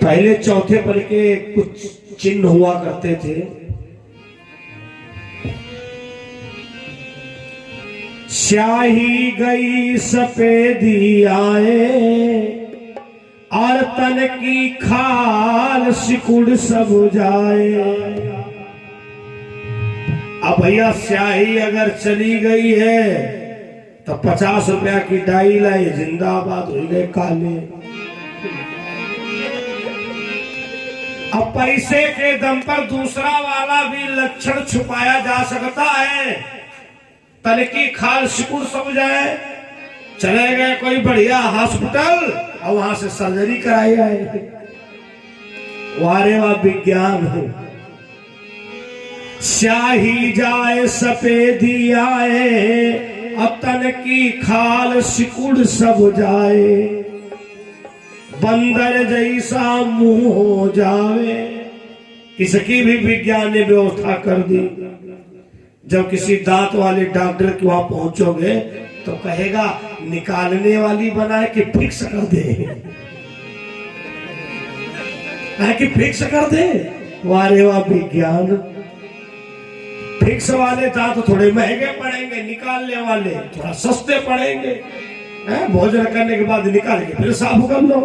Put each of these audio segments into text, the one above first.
पहले चौथे पल के कुछ चिन्ह हुआ करते थे। स्याही गई सफेदी आए और तन की खाल सिकुड़ सब जाए। अब भैया स्याही अगर चली गई है तो 50 रुपया की डाई लाई, जिंदाबाद हो गए काले। अब पैसे के दम पर दूसरा वाला भी लक्षण छुपाया जा सकता है। तन की खाल सिकुड़ सब जाए, चले गए कोई बढ़िया हॉस्पिटल और वहां से सर्जरी कराई आए। वारे वाह विज्ञान हो। स्याही जाए सफेदी आए अब तन की खाल सिकुड़ सब जाए। बंदर जैसा मुंह हो जावे, इसकी भी विज्ञान ने व्यवस्था कर दी। जब किसी दांत वाले डॉक्टर के वहां पहुंचोगे तो कहेगा निकालने वाली बनाए कि फिक्स कर दे, कि फिक्स कर दे। वारे वाह विज्ञान। फिक्स वाले दांत थोड़े महंगे पड़ेंगे, निकालने वाले थोड़ा सस्ते पड़ेंगे। भोजन करने के बाद निकाल के फिर साफ कर लो।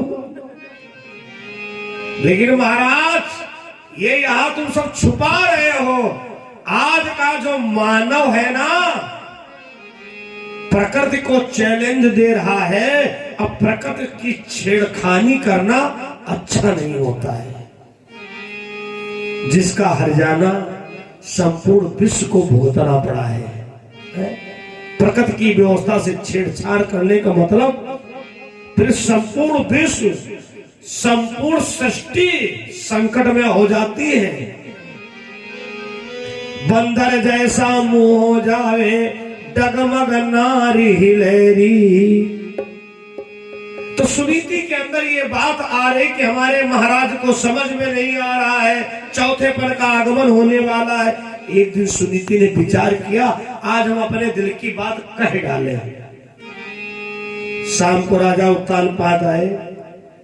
लेकिन महाराज ये यहां तुम सब छुपा रहे हो। आज का जो मानव है ना, प्रकृति को चैलेंज दे रहा है। अब प्रकृति की छेड़खानी करना अच्छा नहीं होता है। जिसका हर्जाना संपूर्ण विश्व को भुगतना पड़ा है। प्रकृति की व्यवस्था से छेड़छाड़ करने का मतलब फिर संपूर्ण विश्व, संपूर्ण सृष्टि संकट में हो जाती है। बंदर जैसा मुंह हो जावे डगमग नारी हिलेरी। तो सुनीति के अंदर ये बात आ रही कि हमारे महाराज को समझ में नहीं आ रहा है, चौथे पल का आगमन होने वाला है। एक दिन सुनीति ने विचार किया, आज हम अपने दिल की बात कह डाले। शाम को राजा उत्तानपाद आए।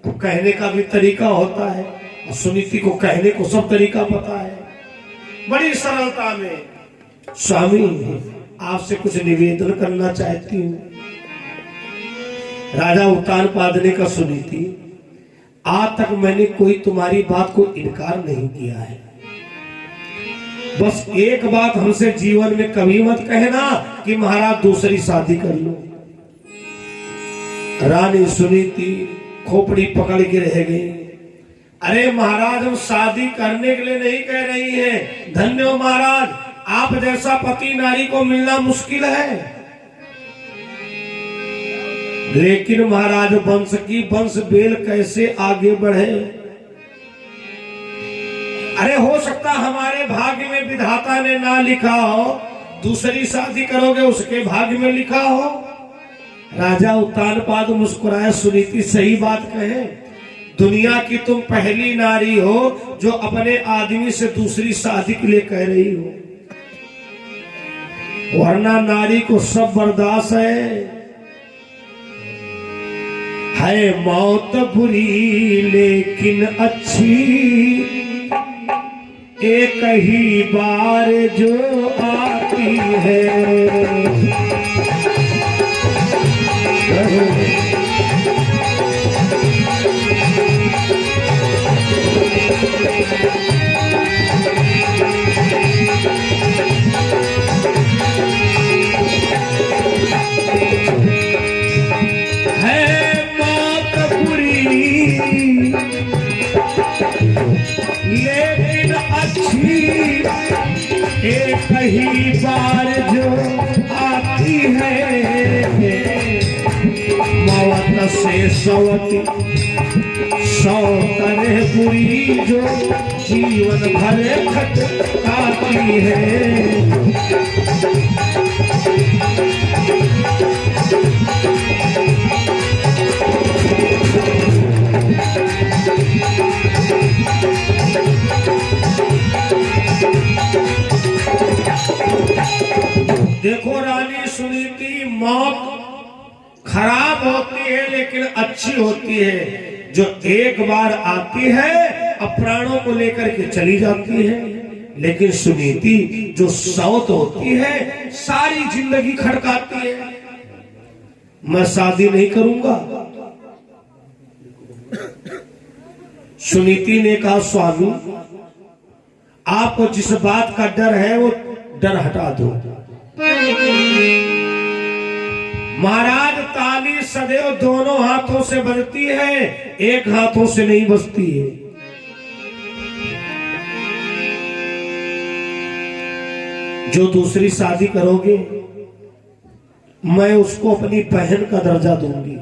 तो कहने का भी तरीका होता है और सुनीति को कहने को सब तरीका पता है। बड़ी सरलता में, स्वामी आपसे कुछ निवेदन करना चाहती हूँ। राजा उत्तानपाद ने कहा, सुनीति आज तक मैंने कोई तुम्हारी बात को इनकार नहीं किया है। बस एक बात हमसे जीवन में कभी मत कहना कि महाराज दूसरी शादी कर लो। रानी सुनीति खोपड़ी पकड़ के रह गई। अरे महाराज हम शादी करने के लिए नहीं कह रही हैं। धन्य हो महाराज, आप जैसा पति नारी को मिलना मुश्किल है। लेकिन महाराज वंश की वंश बेल कैसे आगे बढ़े। अरे हो सकता हमारे भाग्य में विधाता ने ना लिखा हो, दूसरी शादी करोगे उसके भाग्य में लिखा हो। राजा उत्तानपाद मुस्कुराए, सुनीति सही बात कहे। दुनिया की तुम पहली नारी हो जो अपने आदमी से दूसरी शादी के लिए कह रही हो, वरना नारी को सब बर्दाश्त है मौत बुरी लेकिन अच्छी, एक ही बार जो आती है। लेकिन अच्छी एक ही बार जो आती है। मौत से सौती सौ तरह बुरी जो जीवन भर खटकाती है। देखो रानी सुनीति, मौत खराब होती है लेकिन अच्छी होती है। जो एक बार आती है अब प्राणों को लेकर के चली जाती है, लेकिन सुनीति जो सौत होती है सारी जिंदगी खड़काती है। मैं शादी नहीं करूंगा। सुनीति ने कहा स्वामी आपको जिस बात का डर है वो डर हटा दो। महाराज ताली सदैव दोनों हाथों से बजती है, एक हाथों से नहीं बजती है। जो दूसरी शादी करोगे मैं उसको अपनी बहन का दर्जा दूंगी।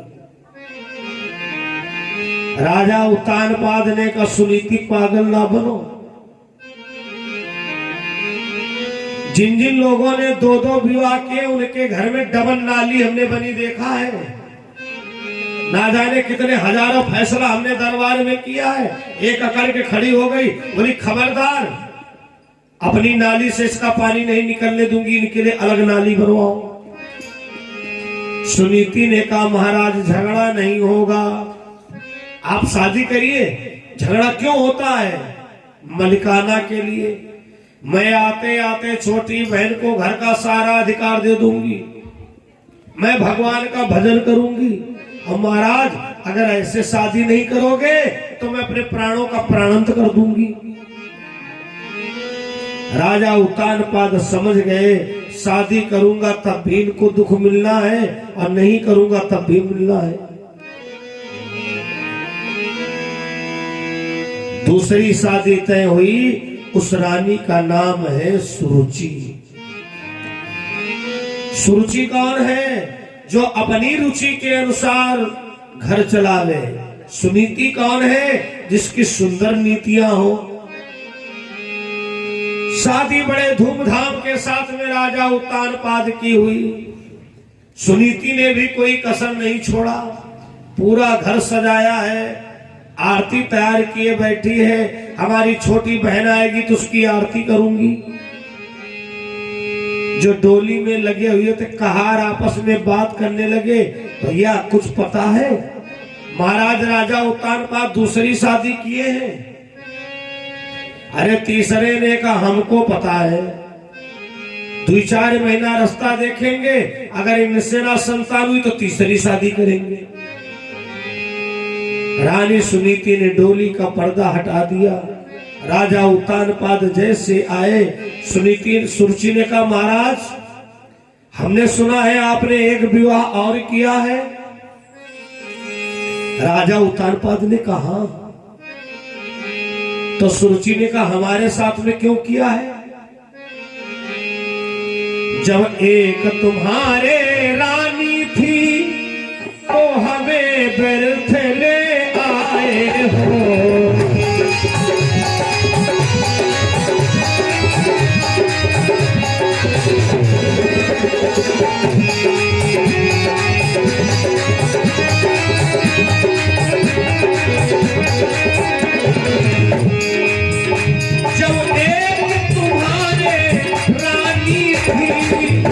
राजा उत्तानपाद ने कहा सुनीति पागल ना बनो। जिन जिन लोगों ने दो दो विवाह किए उनके घर में डबल नाली हमने बनी देखा है। ना जाने कितने हजारों फैसला हमने दरबार में किया है। एक अकड़ के खड़ी हो गई, बोली खबरदार अपनी नाली से इसका पानी नहीं निकलने दूंगी, इनके लिए अलग नाली बनवाओ। सुनीति ने कहा महाराज झगड़ा नहीं होगा, आप शादी करिए। झगड़ा क्यों होता है? मलिकाना के लिए। मैं आते आते छोटी बहन को घर का सारा अधिकार दे दूंगी, मैं भगवान का भजन करूंगी। और महाराज अगर ऐसे शादी नहीं करोगे तो मैं अपने प्राणों का प्राणांत कर दूंगी। राजा उत्तानपाद समझ गए शादी करूंगा तब भी इनको दुख मिलना है और नहीं करूंगा तब भी मिलना है। दूसरी शादी तय हुई। उस रानी का नाम है सुरुचि। सुरुचि कौन है? जो अपनी रुचि के अनुसार घर चला ले। सुनीति कौन है? जिसकी सुंदर नीतियां हो। शादी बड़े धूमधाम के साथ में राजा उत्तानपाद की हुई। सुनीति ने भी कोई कसर नहीं छोड़ा, पूरा घर सजाया है, आरती तैयार किए बैठी है। हमारी छोटी बहन आएगी तो उसकी आरती करूंगी। जो डोली में लगे हुए थे कहार आपस में बात करने लगे, भैया कुछ पता है? महाराज राजा उत्तानपाद दूसरी शादी किए हैं। अरे तीसरे ने कहा हमको पता है, 2-4 महीना रास्ता देखेंगे, अगर इनसे ना संतान हुई तो तीसरी शादी करेंगे। रानी सुनीति ने डोली का पर्दा हटा दिया। राजा उत्तानपाद जैसे आए, सुरुचि ने कहा महाराज हमने सुना है आपने एक विवाह और किया है। राजा उत्तानपाद ने कहा, तो सुरुचि ने कहा हमारे साथ में क्यों किया है? जब एक तुम्हारे रानी थी तो हमें व्यर्थ ले आए हो। जब एक तुम्हारे रानी थी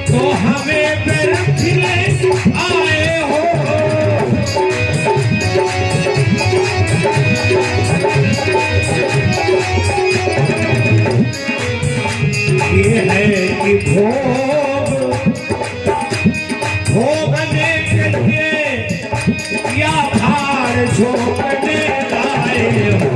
तो हमें व्यर्थ ले आए हो। ये है कि भोगने के लिए या भार झोंकने लाए हो।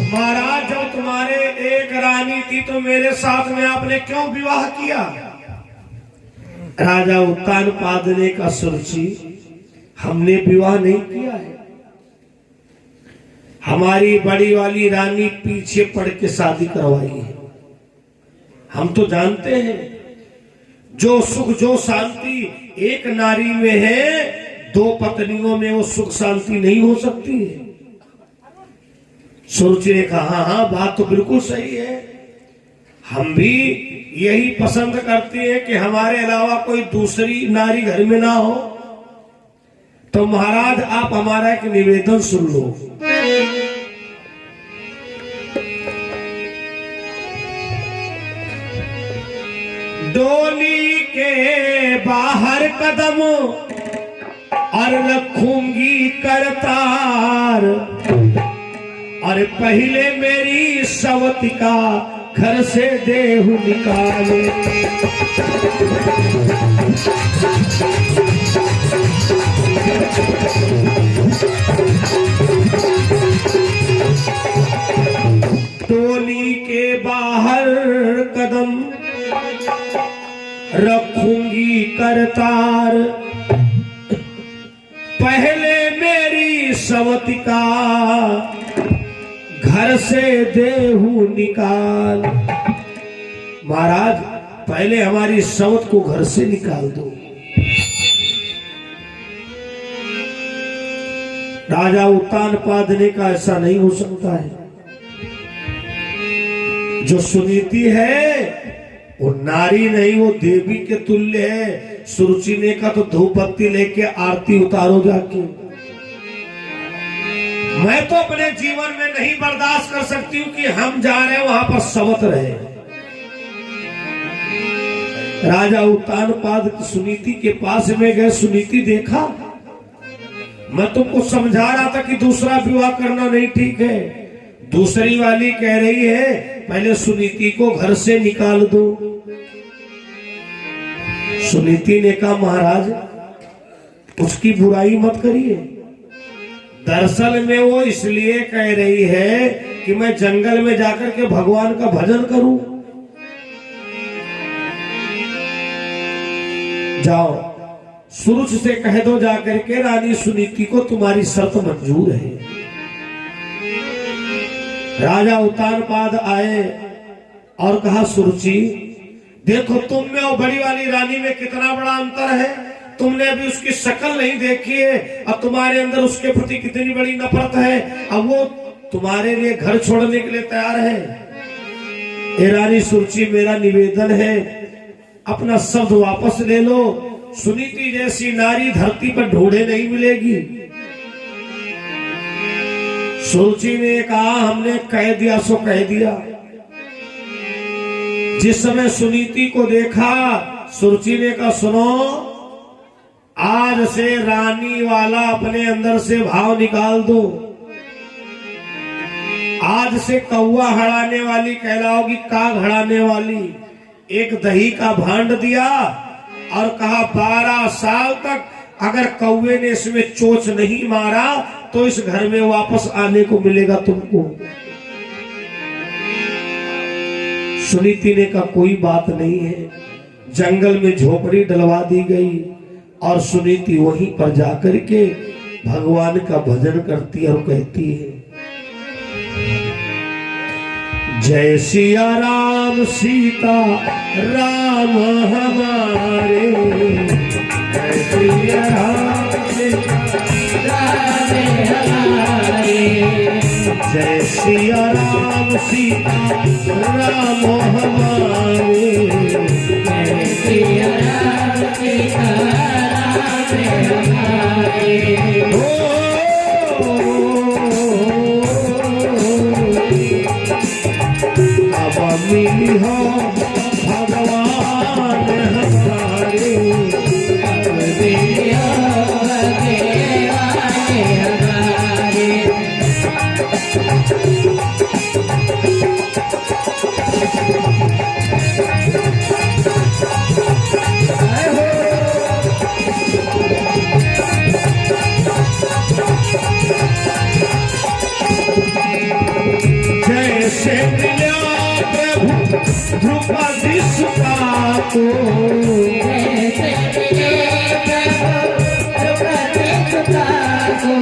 महाराज जब तुम्हारे एक रानी थी तो मेरे साथ में आपने क्यों विवाह किया? राजा उत्तानपाद ने कहा सुरुचि हमने विवाह नहीं किया है, हमारी बड़ी वाली रानी पीछे पड़ के शादी करवाई है। हम तो जानते हैं जो सुख जो शांति एक नारी में है, 2 पत्नियों में वो सुख शांति नहीं हो सकती है। सुरुचि ने कहा हाँ बात तो बिल्कुल सही है, हम भी यही पसंद करते हैं कि हमारे अलावा कोई दूसरी नारी घर में ना हो। तो महाराज आप हमारा एक निवेदन सुन लो। डोली के बाहर कदम और रखूंगी करतार, और पहले मेरी सवतिका घर से देहु निकाले। टोली के बाहर कदम रखूंगी करतार, पहले मेरी सवतिका घर से देहू निकाल। महाराज पहले हमारी सवत को घर से निकाल दो। राजा उत्तानपाद ने कहा ऐसा नहीं हो सकता है। जो सुनीति है वो नारी नहीं, वो देवी के तुल्य है। सुरुचि ने कहा तो धूप बत्ती लेके आरती उतारो जाके। मैं तो अपने जीवन में नहीं बर्दाश्त कर सकती हूं कि हम जा रहे हैं वहां पर सवत रहे। राजा उत्तानपाद सुनीति के पास में गए। सुनीति देखा, मैं तुमको समझा रहा था कि दूसरा विवाह करना नहीं ठीक है। दूसरी वाली कह रही है पहले सुनीति को घर से निकाल दो। सुनीति ने कहा महाराज उसकी बुराई मत करिए। दरअसल में वो इसलिए कह रही है कि मैं जंगल में जाकर के भगवान का भजन करूं। जाओ सुरुच से कह दो जाकर के रानी सुनीति को तुम्हारी शर्त मंजूर है। राजा उत्तानपाद आए और कहा सुरुचि देखो तुम में और बड़ी वाली रानी में कितना बड़ा अंतर है। तुमने अभी उसकी शक्ल नहीं देखी है और तुम्हारे अंदर उसके प्रति कितनी बड़ी नफरत है। अब वो तुम्हारे लिए घर छोड़ने के लिए तैयार है। ए रानी सुरुचि मेरा निवेदन है अपना शब्द वापस ले लो। सुनीति जैसी नारी धरती पर ढूंढे नहीं मिलेगी। सुरुचि ने कहा हमने कह दिया सो कह दिया। जिस समय सुनीति को देखा सुरुचि ने कहा सुनो आज से रानी वाला अपने अंदर से भाव निकाल दो। आज से कौवा हड़ाने वाली कहलाओगी, काग हड़ाने वाली। एक दही का भांड दिया और कहा 12 साल तक अगर कौवे ने इसमें चोच नहीं मारा तो इस घर में वापस आने को मिलेगा तुमको। सुनीति ने कहा कोई बात नहीं है। जंगल में झोपड़ी डलवा दी गई और सुनीति वहीं पर जाकर के भगवान का भजन करती और कहती है जय सिया राम सीता राम हमारे, जय सिया राम सीता राम हमारे, जय सिया राम सीता राम हमारे, जय सिया राम सीता राम हमारे। मिली हो भगवान हमारे, जैसे मिला द्रुपदी सुता को, जैसे मिले द्रुपदी सुता को,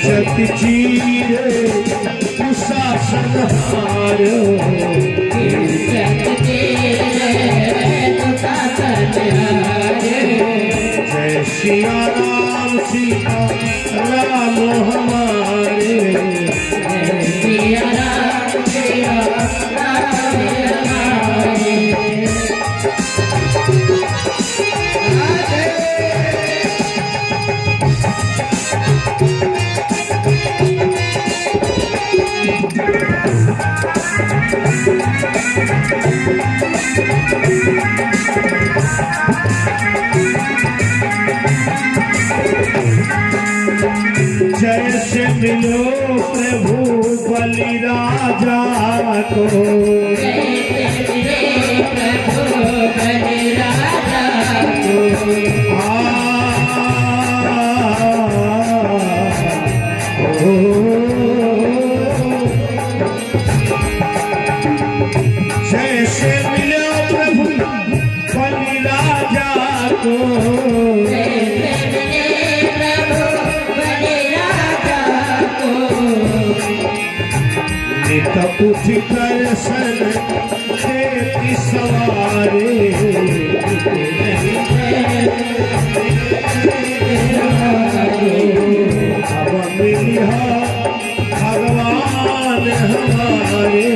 चत चीरे दुशासन हार, चत चीरे दुशासन हार। जय सिया राम सीता राम हमारे, जय सिया राम सिया राम हमारे। जैसे मिलो प्रभु बलि राजा को, जैसे मिलो प्रभु बलि राजा को, उठ दर्शन देती सवारे, अब मिलिया भगवान हमारे,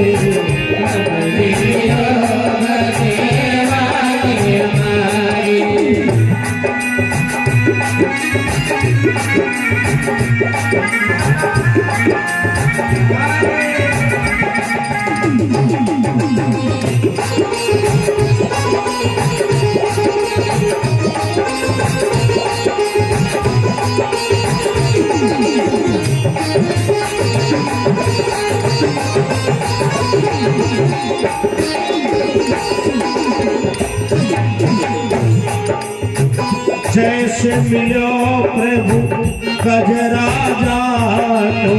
जैसे मिलो प्रभु गजराजा को,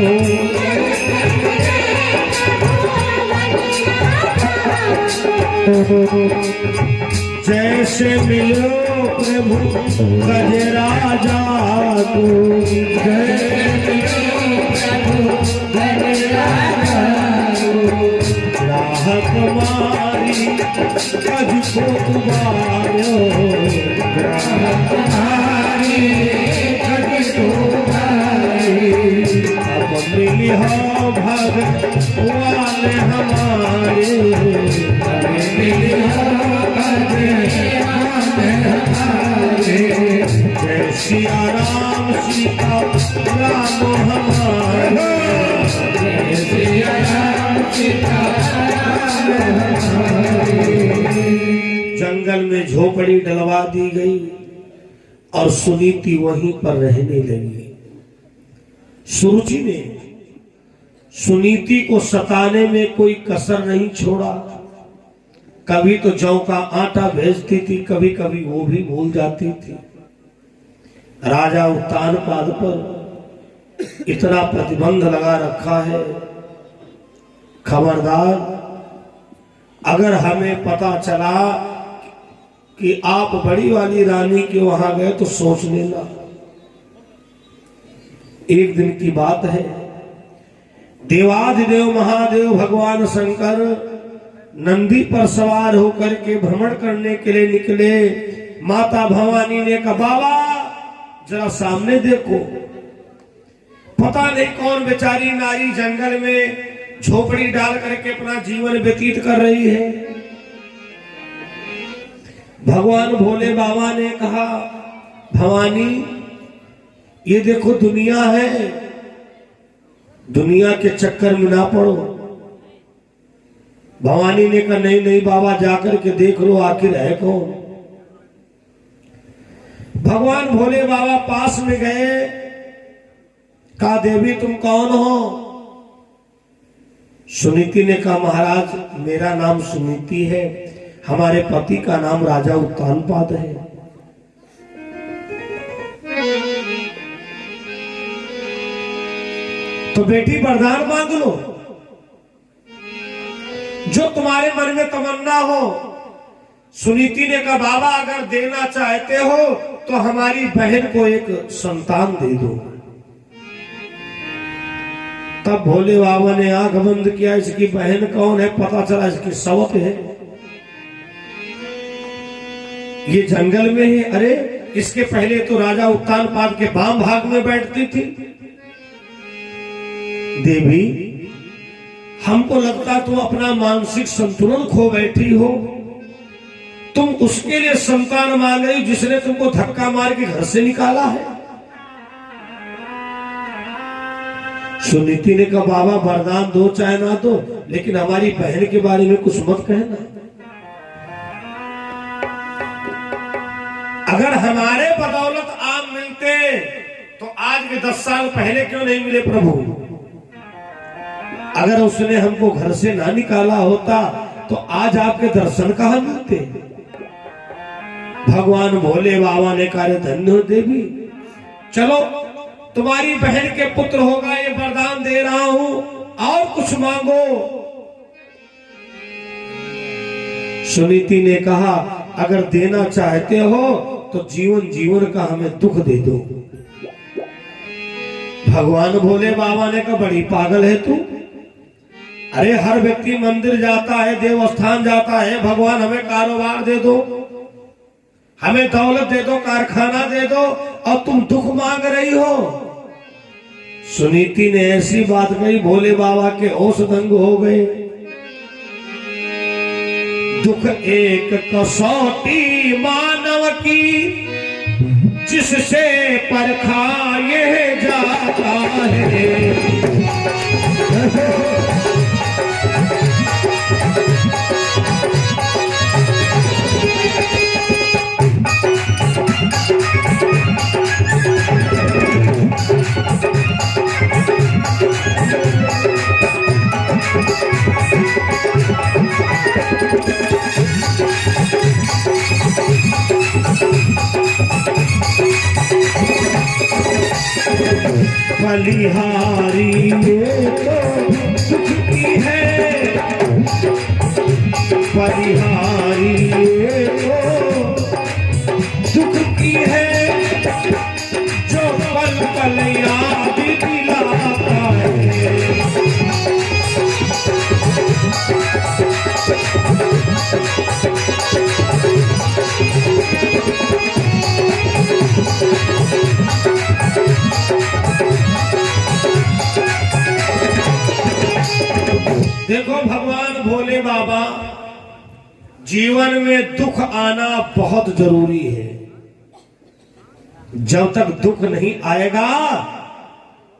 जैसे मिलो प्रभु गजराजा को, राहत मारी गज को तुम्हारो, अब मिली हो भगवान हमारे, जय सिया राम सीता राम हमारे, जय सिया राम सीता राम हमारे। जंगल में झोपड़ी डलवा दी गई और सुनीति वहीं पर रहने लगी। सुरुचि ने सुनीति को सताने में कोई कसर नहीं छोड़ा। कभी तो जौ का आटा भेजती थी, कभी कभी वो भी भूल जाती थी। राजा उत्तानपाद पर इतना प्रतिबंध लगा रखा है, खबरदार अगर हमें पता चला कि आप बड़ी वाली रानी के वहां गए तो सोच लेना। एक दिन की बात है, देवाधिदेव महादेव भगवान शंकर नंदी पर सवार होकर के भ्रमण करने के लिए निकले। माता भवानी ने कहा, बाबा जरा सामने देखो, पता नहीं कौन बेचारी नारी जंगल में झोपड़ी डाल करके अपना जीवन व्यतीत कर रही है। भगवान भोले बाबा ने कहा, भवानी ये देखो दुनिया है, दुनिया के चक्कर में ना पड़ो। भवानी ने कहा, नहीं नहीं बाबा जाकर के देख लो आखिर है कौन। भगवान भोले बाबा पास में गए, कहा देवी तुम कौन हो। सुनीति ने कहा, महाराज मेरा नाम सुनीति है, हमारे पति का नाम राजा उत्तानपाद है। तो बेटी वरदान मांग लो, जो तुम्हारे मन में तमन्ना हो। सुनीति ने कहा, बाबा अगर देना चाहते हो तो हमारी बहन को एक संतान दे दो। तब भोले बाबा ने आंख बंद किया, इसकी बहन कौन है, पता चला इसकी सवत है, ये जंगल में ही। अरे इसके पहले तो राजा उत्तानपाद के वाम भाग में बैठती थी। देवी हमको लगता तुम अपना मानसिक संतुलन खो बैठी हो, तुम उसके लिए संतान मांग रही जिसने तुमको धक्का मार के घर से निकाला है। सुनीति ने कहा, बाबा वरदान दो चाहे ना दो, लेकिन हमारी बहन के बारे में कुछ मत कहना। अगर हमारे बदौलत आप मिलते तो आज के 10 साल पहले क्यों नहीं मिले प्रभु? अगर उसने हमको घर से ना निकाला होता तो आज आपके दर्शन कहां मिलते? भगवान भोले बाबा ने कहा धन्य हो देवी, चलो तुम्हारी बहन के पुत्र होगा, ये वरदान दे रहा हूं, और कुछ मांगो। सुनीति ने कहा अगर देना चाहते हो तो जीवन जीवन का हमें दुख दे दो। भगवान भोले बाबा ने कहा बड़ी पागल है तू, अरे हर व्यक्ति मंदिर जाता है, देवस्थान जाता है, भगवान हमें कारोबार दे दो, हमें दौलत दे दो, कारखाना दे दो, और तुम दुख मांग रही हो। सुनीति ने ऐसी बात कही भोले बाबा के होश भंग हो गए। दुख एक कसौटी मानव की जिससे परखा ये जाता है। बलिहारी ये तो सुख की है, बलिहारी ये तो सुख की है, जो पल पल याद दिलाता है। देखो भगवान भोले बाबा, जीवन में दुख आना बहुत जरूरी है। जब तक दुख नहीं आएगा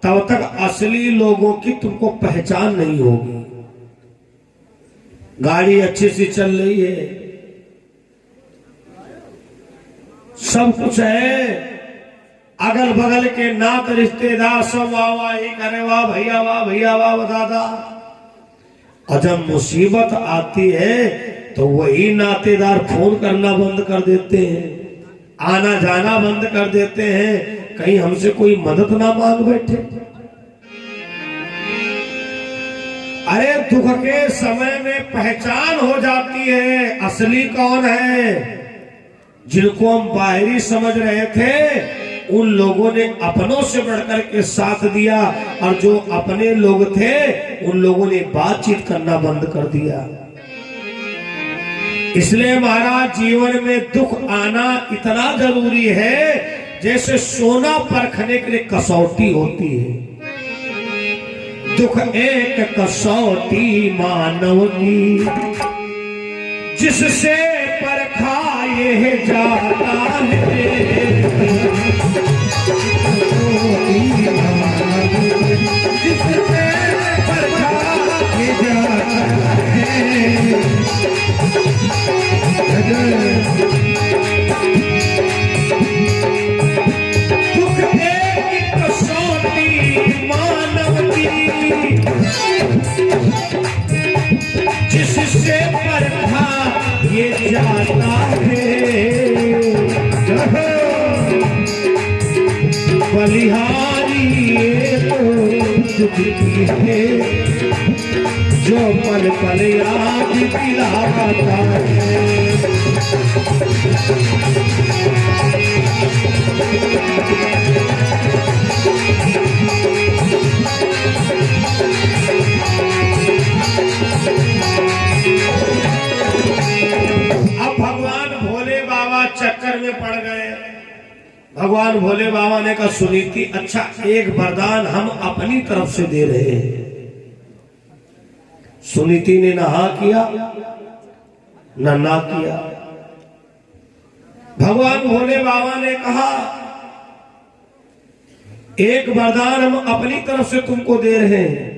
तब तक असली लोगों की तुमको पहचान नहीं होगी। गाड़ी अच्छी सी चल रही है, सब कुछ है, अगल बगल के नात रिश्तेदार सब वाह वाह ही करे, वाह भैया वाह भैया वाह दादा। और जब मुसीबत आती है तो वही नातेदार फोन करना बंद कर देते हैं, आना जाना बंद कर देते हैं, कहीं हमसे कोई मदद ना मांग बैठे। अरे दुख के समय में पहचान हो जाती है असली कौन है। जिनको हम बाहरी समझ रहे थे उन लोगों ने अपनों से बढ़कर के साथ दिया, और जो अपने लोग थे उन लोगों ने बातचीत करना बंद कर दिया। इसलिए महाराज जीवन में दुख आना इतना जरूरी है जैसे सोना परखने के लिए कसौटी होती है। दुख एक कसौटी मानव की जिससे परखा ये जाता है। जिससे परखा ये जाता है। दुख एक कसौटी मानव की जिससे परखा ये जाता है। बलिहारी ये तो दुख की है, जो पल पल याद दिलाता है। अब भगवान भोले बाबा चक्कर में पड़ गए। भगवान भोले बाबा ने कहा सुनीति अच्छा एक वरदान हम अपनी तरफ से दे रहे हैं। सुनीति ने ना हाँ किया ना किया। भगवान भोले बाबा ने कहा एक वरदान हम अपनी तरफ से तुमको दे रहे हैं।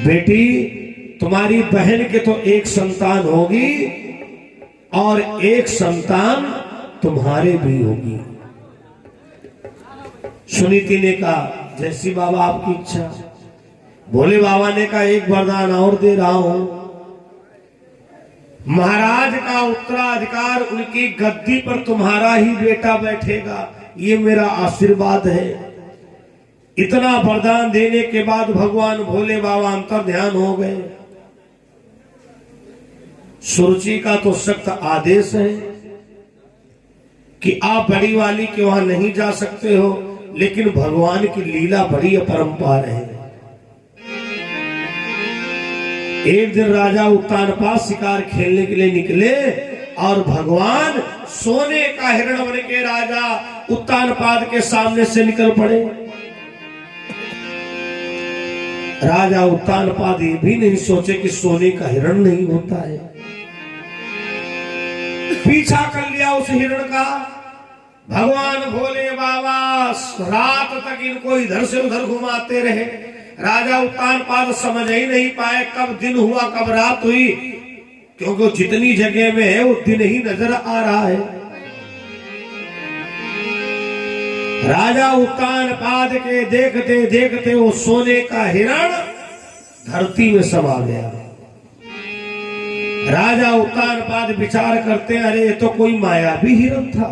बेटी तुम्हारी बहन के तो एक संतान होगी, और एक संतान तुम्हारे भी होगी। सुनीति ने कहा जैसी बाबा आपकी इच्छा। भोले बाबा ने कहा एक वरदान और दे रहा हूं, महाराज का उत्तराधिकार उनकी गद्दी पर तुम्हारा ही बेटा बैठेगा, ये मेरा आशीर्वाद है। इतना वरदान देने के बाद भगवान भोले बाबा अंतर ध्यान हो गए। सुरुचि का तो सख्त आदेश है कि आप बड़ी वाली के वहां नहीं जा सकते हो, लेकिन भगवान की लीला बड़ी अपरंपार है। एक दिन राजा उत्तानपाद शिकार खेलने के लिए निकले और भगवान सोने का हिरण बन के राजा उत्तानपाद के सामने से निकल पड़े। राजा उत्तानपाद ये भी नहीं सोचे कि सोने का हिरण नहीं होता है। पीछा कर लिया उस हिरण का। भगवान भोले बाबा रात तक इनको इधर से उधर घुमाते रहे। राजा उत्तानपाद समझ ही नहीं पाए कब दिन हुआ कब रात हुई, क्योंकि जितनी जगह में है वो दिन ही नजर आ रहा है। राजा उत्तानपाद के देखते देखते वो सोने का हिरण धरती में समा गया। राजा उत्तानपाद विचार करते अरे ये तो कोई मायावी हिरण था।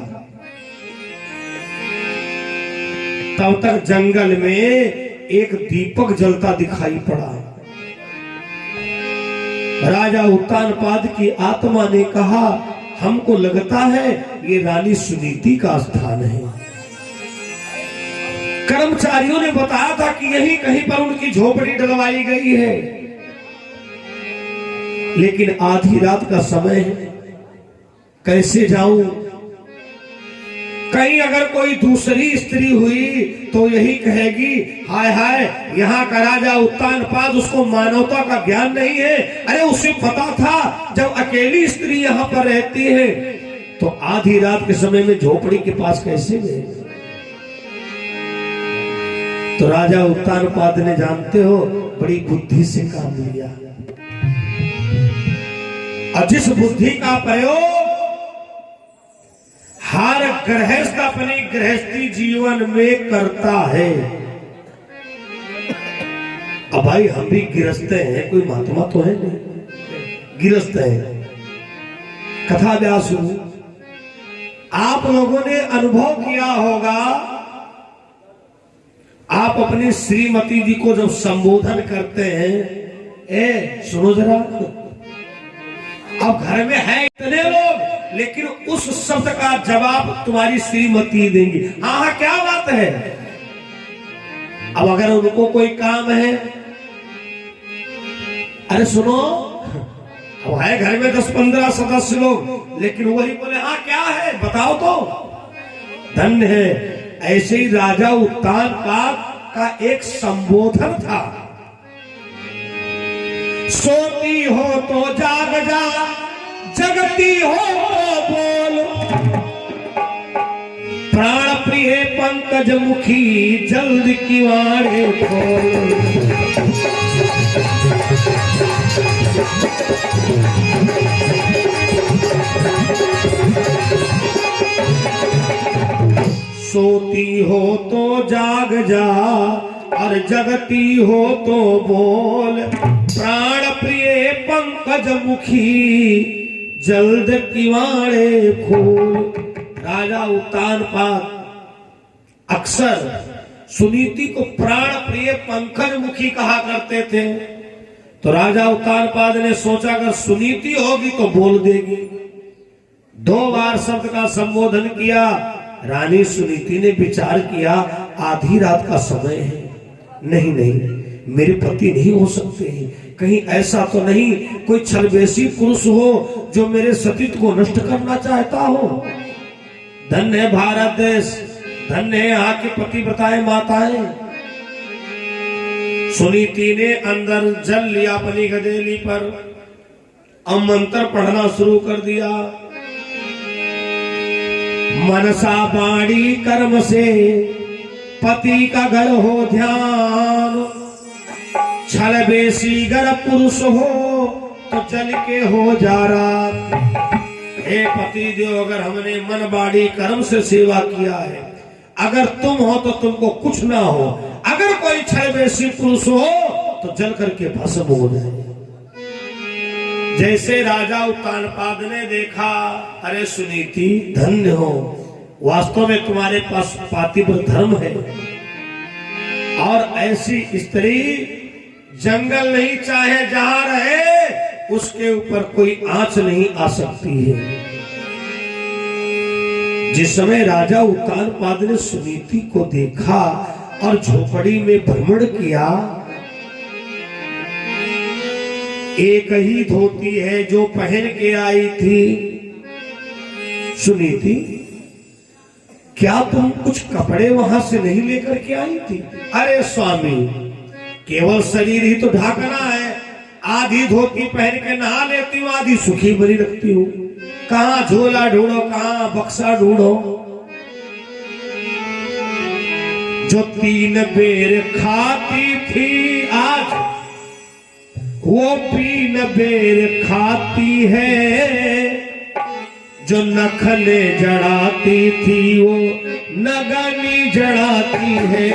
तब तक जंगल में एक दीपक जलता दिखाई पड़ा। राजा उत्तानपाद की आत्मा ने कहा हमको लगता है ये रानी सुनीति का स्थान है। कर्मचारियों ने बताया था कि यहीं कहीं पर उनकी झोपड़ी डलवाई गई है, लेकिन आधी रात का समय है, कैसे जाऊं? कहीं अगर कोई दूसरी स्त्री हुई तो यही कहेगी हाय हाय यहाँ का राजा उत्तानपाद, उसको मानवता का ज्ञान नहीं है। अरे उसे पता था जब अकेली स्त्री यहाँ पर रहती है तो आधी रात के समय में झोपड़ी के पास कैसे गए? तो राजा उत्तानपाद ने जानते हो बड़ी बुद्धि से काम लिया, और जिस बुद्धि का प्रयोग हर गृहस्थ अपनी गृहस्थी जीवन में करता है। अब भाई हम भी गृहस्थ हैं, कोई महात्मा तो है नहीं, गृहस्थ है। कथा व्यास आप लोगों ने अनुभव किया होगा, आप अपनी श्रीमती जी को जब संबोधन करते हैं, ए सुनो जरा, अब घर में है इतने लोग लेकिन उस शब्द का जवाब तुम्हारी श्रीमती देंगी। हाँ क्या बात है। अब अगर उनको कोई काम है, अरे सुनो, अब है घर में 10-15 सदस्य लोग, लेकिन वही बोले हाँ क्या है बताओ तो। धन्य है। ऐसे ही राजा उत्तानपाद का एक संबोधन था, सोती हो तो जाग जा, जगती हो तो बोल, प्राण प्रिय पंकज मुखी जल्द किवाड़े खोल। सोती हो तो जाग जा और जगती हो तो बोल, प्राण प्रिय पंकज मुखी जल्द किवाड़े खोल। राजा उत्तानपाद अक्सर सुनीति को प्राण प्रिय पंकज मुखी कहा करते थे। तो राजा उत्तानपाद ने सोचा अगर सुनीति होगी तो बोल देगी। 2 बार शब्द का संबोधन किया। रानी सुनीति ने विचार किया आधी रात का समय है, नहीं नहीं मेरे पति नहीं हो सकते हैं, कहीं ऐसा तो नहीं कोई छलबेसी पुरुष हो जो मेरे सतीत्व को नष्ट करना चाहता हो। धन्य है भारत देश, धन्य है यहाँ के पतिव्रताएं माताएं। सुनीति ने अंदर जल लिया अपनी गदेली पर, अब मंत्र पढ़ना शुरू कर दिया। मनसा बाणी कर्म से पति का घर हो ध्यान, छल बेसी गर पुरुष हो तो चल के हो जा रहा। हे पति देव, अगर हमने मन बाड़ी कर्म से सेवा किया है, अगर तुम हो तो तुमको कुछ ना हो, अगर कोई छलबेसी पुरुष हो तो जल करके भस्म हो जाए। जैसे राजा उत्तानपाद ने देखा, अरे सुनीति धन्य हो, वास्तव में तुम्हारे पास पातिव्रत धर्म है, और ऐसी स्त्री जंगल नहीं चाहे जहां रहे उसके ऊपर कोई आंच नहीं आ सकती है। जिस समय राजा उत्तानपाद ने सुनीति को देखा और झोपड़ी में भ्रमण किया, एक ही धोती है जो पहन के आई थी। सुनीति, क्या तुम कुछ कपड़े वहां से नहीं लेकर के आई थी? अरे स्वामी, केवल शरीर ही तो ढाकना है, आधी धोती पहन के नहा लेती हूँ, आधी सुखी बनी रखती हूँ। कहाँ झोला ढूंढो, कहाँ बक्सा ढूंढो। जो 3 बेर खाती थी आज वो 3 बेर खाती है, जो नखले जड़ाती थी वो नगनी जड़ाती है।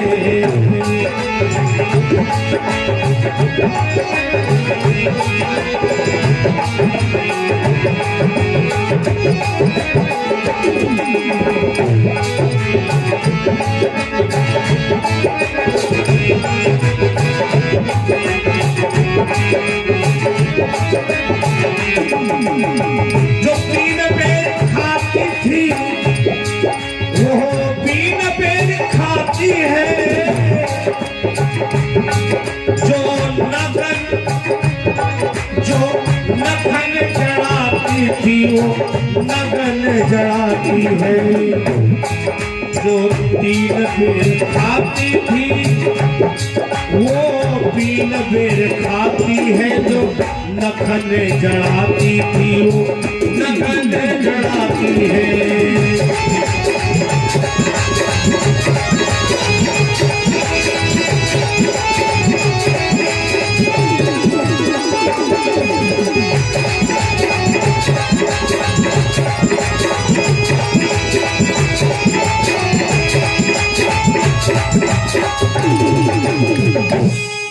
जो 3 बेर खाती थी वो 3 बेर खाती है, जो नखन जड़ाती थी वो नगन जड़ाती है। जो 3 बेर खाती थी वो 3 बेर खाती है, जो नखन जड़ाती थी वो नगन जड़ाती है।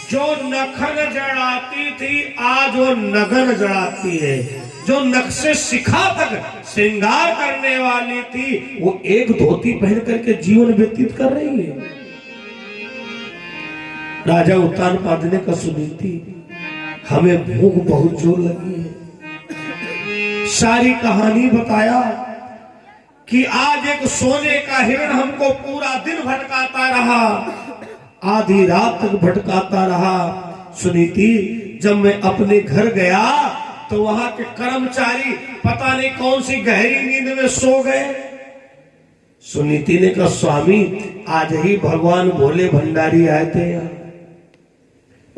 जो नखन जड़ाती थी आज वो नगन जड़ाती है। जो नख से शिखा तक श्रृंगार करने वाली थी वो एक धोती पहन करके जीवन व्यतीत कर रही है। राजा उत्तानपाद ने कहा, सुनीति हमें भूख बहुत जोर लगी है। सारी कहानी बताया कि आज एक सोने का हिरण हमको पूरा दिन भटकाता रहा, आधी रात तक भटकाता रहा। सुनीति, जब मैं अपने घर गया तो वहां के कर्मचारी पता नहीं कौन सी गहरी नींद में सो गए। सुनीति ने कहा, स्वामी आज ही भगवान भोले भंडारी आए थे यहाँ।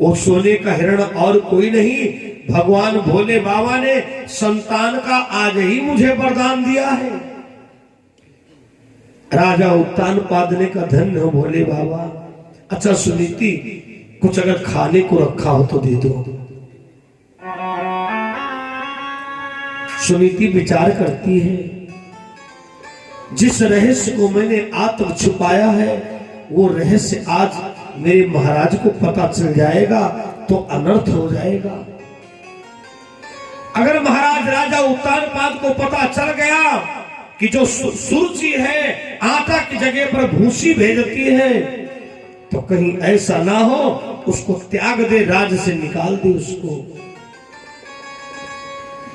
वो सोने का हिरण और कोई नहीं, भगवान भोले बाबा ने संतान का आज ही मुझे वरदान दिया है। राजा उत्तानपाद ने कहा, धन्य हो भोले बाबा। अच्छा सुनीति, कुछ अगर खाने को रखा हो तो दे दो। सुनीति विचार करती है, जिस रहस्य को मैंने आत्म छुपाया है वो रहस्य आज मेरे महाराज को पता चल जाएगा तो अनर्थ हो जाएगा। अगर महाराज राजा उत्तानपाद को पता चल गया कि जो सुरुचि है आटा की जगह पर भूसी भेजती है, तो कहीं ऐसा ना हो उसको त्याग दे, राज्य से निकाल दे उसको।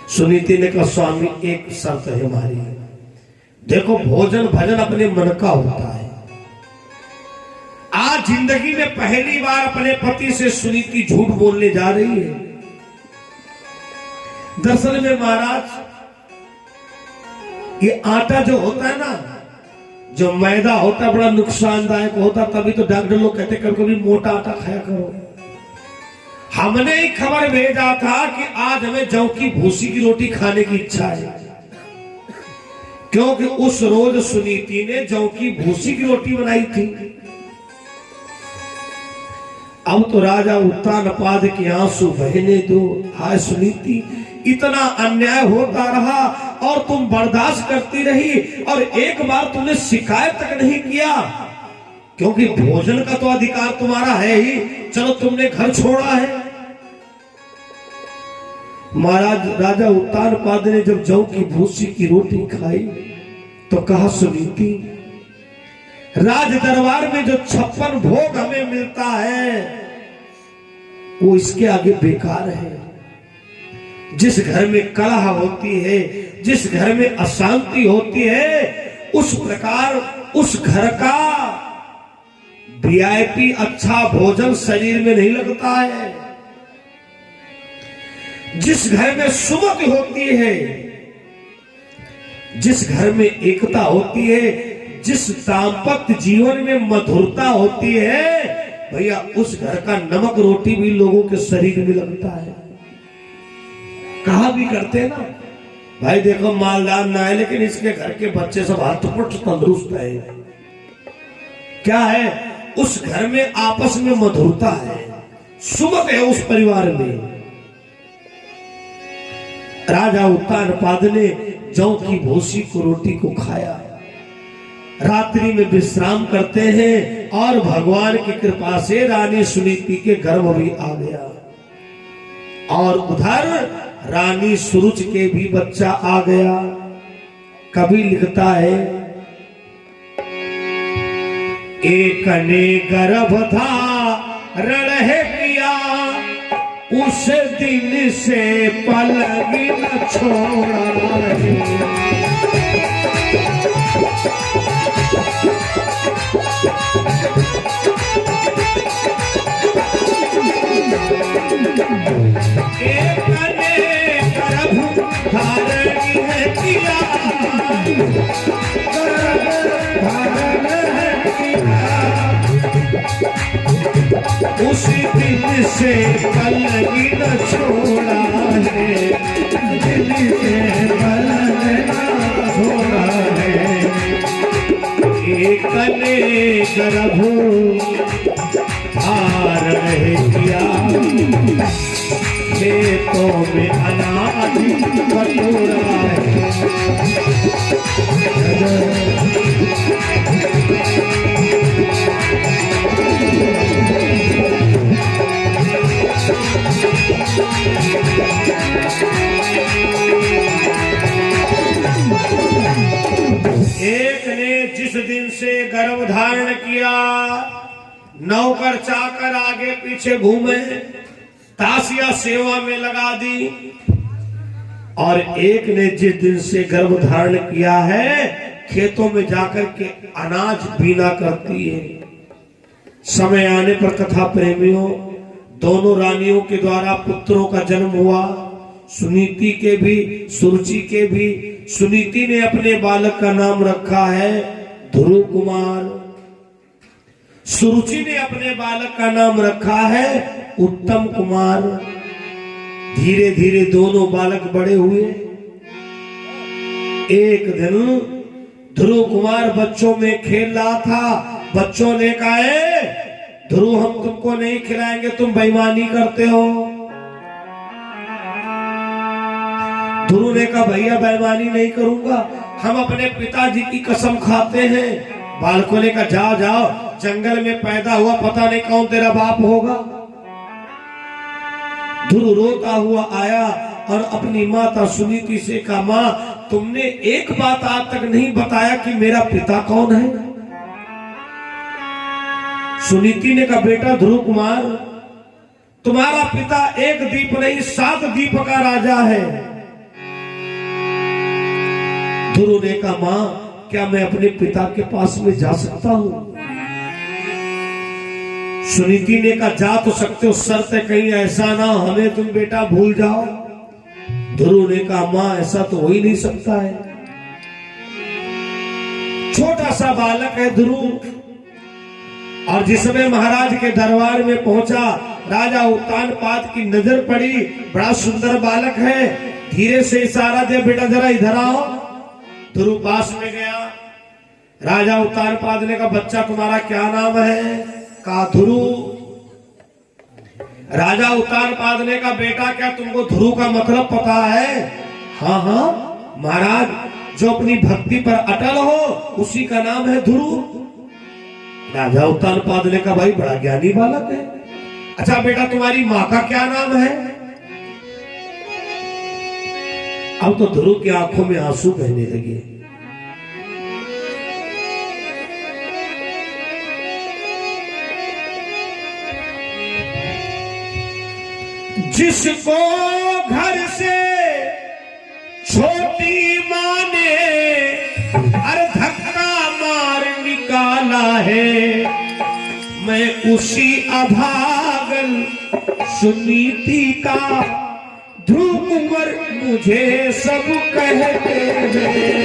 सुनीति ने कहा, स्वामी एक शर्त है हमारी। देखो, भोजन भजन अपने मन का होता है। आज जिंदगी में पहली बार अपने पति से सुनीति झूठ बोलने जा रही है। दरअसल में महाराज, ये आटा जो होता है ना, जो मैदा होता बड़ा नुकसानदायक होता, तभी तो डॉक्टर लोग कहते कभी कभी मोटा आटा खाया करो। हमने ही खबर भेजा था कि आज हमें जौ की भूसी की रोटी खाने की इच्छा है, क्योंकि उस रोज सुनीति ने जौ की भूसी की रोटी बनाई थी। अब तो राजा उत्तानपाद के आंसू बहने दो। हाय सुनीति, इतना अन्याय होता रहा और तुम बर्दाश्त करती रही, और एक बार तुमने शिकायत तक नहीं किया, क्योंकि भोजन का तो अधिकार तुम्हारा है ही, चलो तुमने घर छोड़ा है। महाराज राजा उत्तानपाद ने जब जौ की भूसी की रोटी खाई तो कहा, सुनीति, राज दरबार में जो 56 भोग हमें मिलता है वो इसके आगे बेकार है। जिस घर में कलह होती है, जिस घर में अशांति होती है, उस प्रकार उस घर का वीआईपी अच्छा भोजन शरीर में नहीं लगता है। जिस घर में सुमति होती है, जिस घर में एकता होती है, जिस दाम्पत्य जीवन में मधुरता होती है, भैया उस घर का नमक रोटी भी लोगों के शरीर में लगता है। कहा भी करते हैं ना, भाई देखो मालदार ना है लेकिन इसके घर के बच्चे सब हष्ट-पुष्ट तंदुरुस्त है। क्या है? उस घर में आपस में मधुरता है, सुमत है उस परिवार में। राजा उत्तानपाद ने जौ की भूसी को रोटी को खाया, रात्रि में विश्राम करते हैं, और भगवान की कृपा से रानी सुनीति के गर्भ भी आ गया, और उधर रानी सुरुच के भी बच्चा आ गया। कवि लिखता है, एक ने गर्भ धारण है किया, उस दिन से पलक न छोड़ा है। एक ने गर्भ धारण है किया, गर्भ धारण है किया, उसी दिन से पलक न छोड़ा है, दिल से पलक न छोड़ा है। एक ने गर्भ धारण किया, खेतों में अनाज बटोरा है। एक ने जिस दिन से गर्भ धारण किया, नौकर चाकर आगे पीछे घूमे, तासिया सेवा में लगा दी, और एक ने जिस दिन से गर्भ धारण किया है, खेतों में जाकर के अनाज बीना करती है। समय आने पर कथा प्रेमियों, दोनों रानियों के द्वारा पुत्रों का जन्म हुआ, सुनीति के भी सुरुचि के भी। सुनीति ने अपने बालक का नाम रखा है ध्रुव कुमार, सुरुचि ने अपने बालक का नाम रखा है उत्तम कुमार। धीरे धीरे दोनों बालक बड़े हुए। एक दिन ध्रुव कुमार बच्चों में खेल रहा था, बच्चों ने कहा, ध्रुव हम तुमको नहीं खिलाएंगे, तुम बेईमानी करते हो। ध्रुव ने कहा, भैया बेईमानी नहीं करूंगा, हम अपने पिताजी की कसम खाते हैं। बालकों ने कहा, जाओ जाओ, जंगल में पैदा हुआ, पता नहीं कौन तेरा बाप होगा। ध्रुव रोता हुआ आया और अपनी माता सुनीति से कहा, माँ तुमने एक बात आज तक नहीं बताया कि मेरा पिता कौन है। सुनीति ने कहा, बेटा ध्रुव कुमार, तुम्हारा पिता एक दीप नहीं 7 दीप का राजा है। ध्रुव ने कहा, माँ क्या मैं अपने पिता के पास में जा सकता हूं। सुनीति ने कहा, जा तो सकते हो, शर्त है कहीं ऐसा ना हमें तुम बेटा भूल जाओ। ध्रुव ने कहा, मां ऐसा तो हो ही नहीं सकता है, छोटा सा बालक है ध्रुव। और जिस समय महाराज के दरबार में पहुंचा, राजा उत्तानपाद की नजर पड़ी, बड़ा सुंदर बालक है, धीरे से इशारा दे, बेटा जरा इधर आओ। ध्रुव पास में गया। राजा उत्तानपाद ने कहा, बच्चा तुम्हारा क्या नाम है? कहा ध्रुव। राजा उत्तानपाद ने कहा, बेटा क्या तुमको ध्रुव का मतलब पता है? हाँ हाँ महाराज, जो अपनी भक्ति पर अटल हो उसी का नाम है ध्रुव। राजा उत्तानपाद ने कहा, भाई बड़ा ज्ञानी बालक है। अच्छा बेटा तुम्हारी माँ का क्या नाम है? अब तो ध्रुव की आंखों में आंसू बहने लगे। जिसको घर से छोटी माँ ने अरे धक्का मार निकाला है, मैं उसी अभागन सुनीति का ध्रुव कुंवर मुझे सब कहते हैं।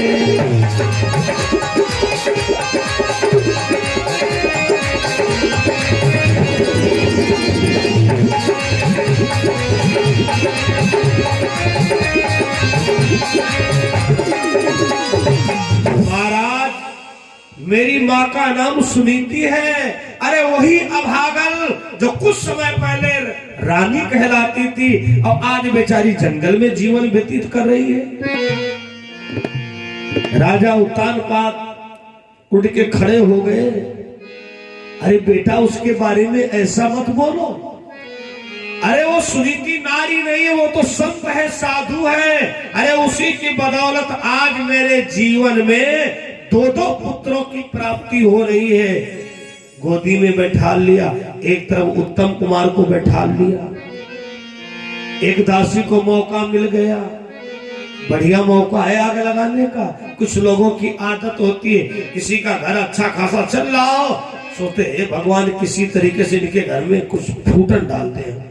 महाराज मेरी माँ का नाम सुनीति है। अरे वही अभागल जो कुछ समय पहले रानी कहलाती थी और आज बेचारी जंगल में जीवन व्यतीत कर रही है। राजा उत्तानपाद उठ के खड़े हो गए। अरे बेटा उसके बारे में ऐसा मत बोलो। अरे वो सुनीति नारी नहीं है, वो तो संत है, साधु है। अरे उसी की बदौलत आज मेरे जीवन में दो दो पुत्रों की प्राप्ति हो रही है। गोदी में बैठा लिया, एक तरफ उत्तम कुमार को बैठा लिया, एक दासी को मौका मिल गया, बढ़िया मौका है आग लगाने का। कुछ लोगों की आदत होती है, किसी का घर अच्छा खासा चल रहा हो, सोचते हैं भगवान किसी तरीके से इनके घर में कुछ फूटन डालते हैं।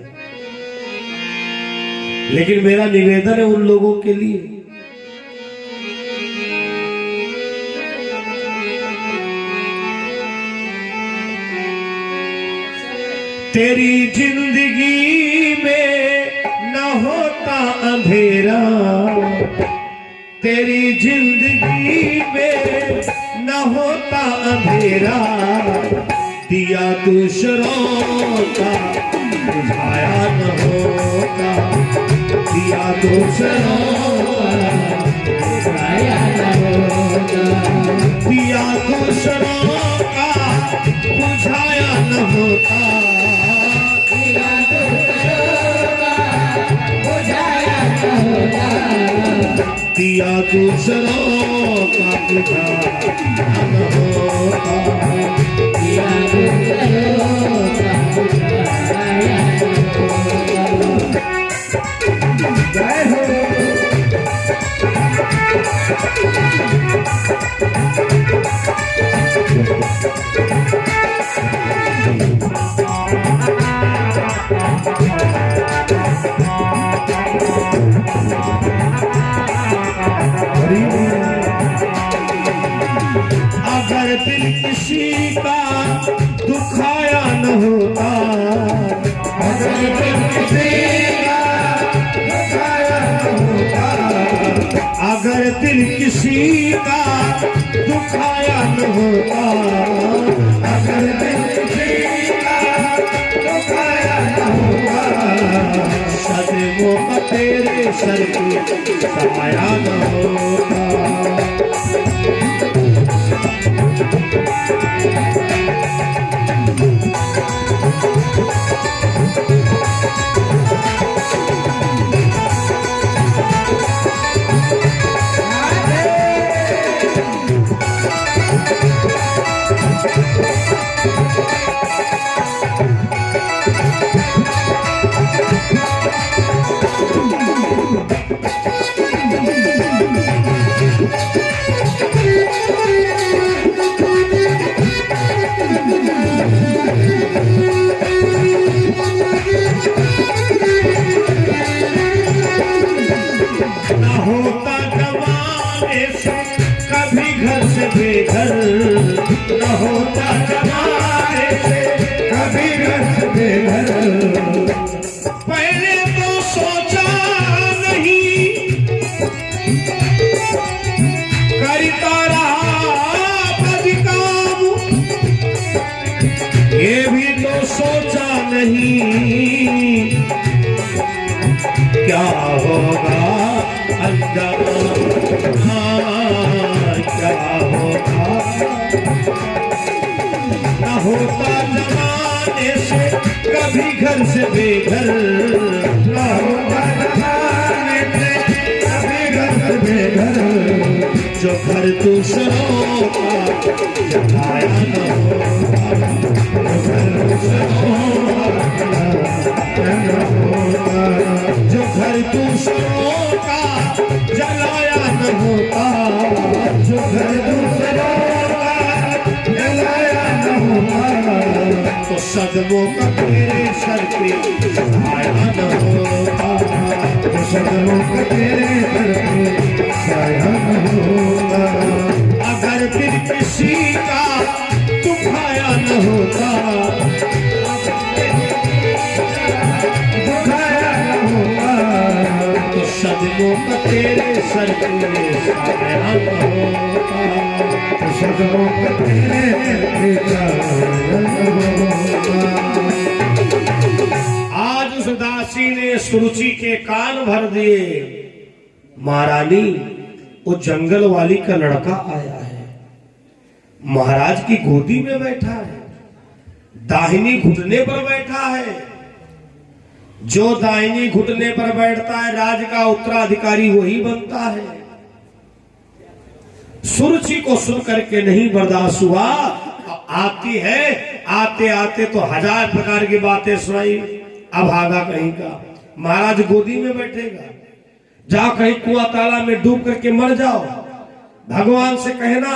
लेकिन मेरा निवेदन है उन लोगों के लिए, तेरी जिंदगी में न होता अंधेरा, तेरी जिंदगी में न होता अंधेरा, दिया दूसरों का बुझाया न होता, दिया दूसरों का बुझाया न होता, दिया दूसरों का बुझाया न होता, दिया दूसरों का बुझा न होता, दिया दूसरों का बुझाया न होता। जय हो। अगर दिल किसी का दुखाया न होता, अगर दिल किसी का दुखाया न होता, अगर दिल किसी का दुखाया न होता, अगर दिल किसी का दुखाया न होता, सदैव का तेरे सर पे सहाया न होता। होता जमाने से कभी घर से बेघर, न होता जमाने से कभी घर से बेघर, पहले तो सोचा नहीं करता रहा कभी काम, ये भी तो सोचा नहीं क्या होगा अंजाम, हाँ क्या होगा। न होता जमाने से कभी घर से बेघर, न होता जमाने से कभी घर से बेघर, जो घर दूसरों का जलाया न होता, जो घर दूसरों का जलाया न होता, जो घर दूसरों का जलाया न होता, तो सदमों का तेरे सर पे छाया न होता, तो सदमों का तेरे सर पे छाया न होता। अगर फिर किसी का दुखाया न होता, दुखाया न होता, तो सदमों का तेरे सर पे छाया न होता, तो सदमों का तेरे सर पे छाया न होता। आज उस दासी ने सुरुचि के कान भर दिए। महारानी, वो जंगल वाली का लड़का आया है, महाराज की गोदी में बैठा है, दाहिनी घुटने पर बैठा है। जो दाहिनी घुटने पर बैठता है राज का उत्तराधिकारी वही बनता है। सुरुचि को सुन करके नहीं बर्दाश्त हुआ, आती है, आते आते तो 1000 प्रकार की बातें सुनाई। अब आगा कहीं का, महाराज गोदी में बैठेगा, जाओ कहीं कुआं तालाब में डूब करके मर जाओ, भगवान से कहना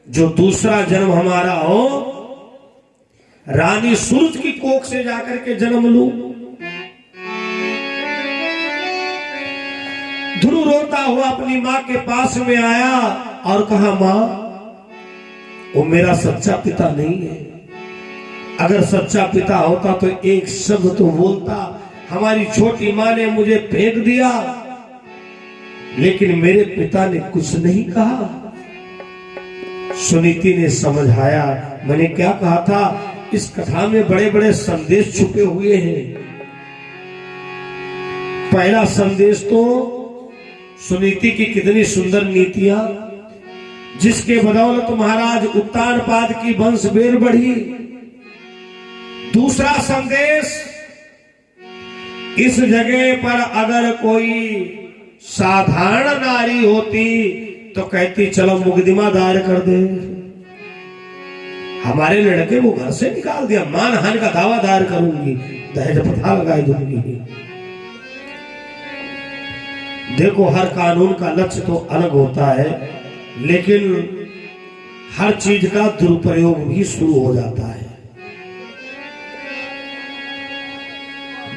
जो दूसरा जन्म हमारा हो रानी सूरज की कोख से जाकर के जन्म लूं। ध्रुव रोता हुआ अपनी मां के पास में आया और कहा, मां वो मेरा सच्चा पिता नहीं है, अगर सच्चा पिता होता तो एक शब्द तो बोलता। हमारी छोटी मां ने मुझे फेंक दिया, लेकिन मेरे पिता ने कुछ नहीं कहा। सुनीति ने समझाया, मैंने क्या कहा था, इस कथा में बड़े बड़े संदेश छुपे हुए हैं। पहला संदेश तो सुनीति की कितनी सुंदर नीतियां, जिसके बदौलत महाराज उत्तानपाद की वंश बेर बढ़ी। दूसरा संदेश, इस जगह पर अगर कोई साधारण नारी होती तो कहती चलो मुकदमा दायर कर दे। हमारे लड़के को घर से निकाल दिया, मानहानि का दावा दायर करूंगी, दहेज प्रथा लगाई दूंगी। देखो, हर कानून का लक्ष्य तो अलग होता है, लेकिन हर चीज का दुरुपयोग भी शुरू हो जाता है।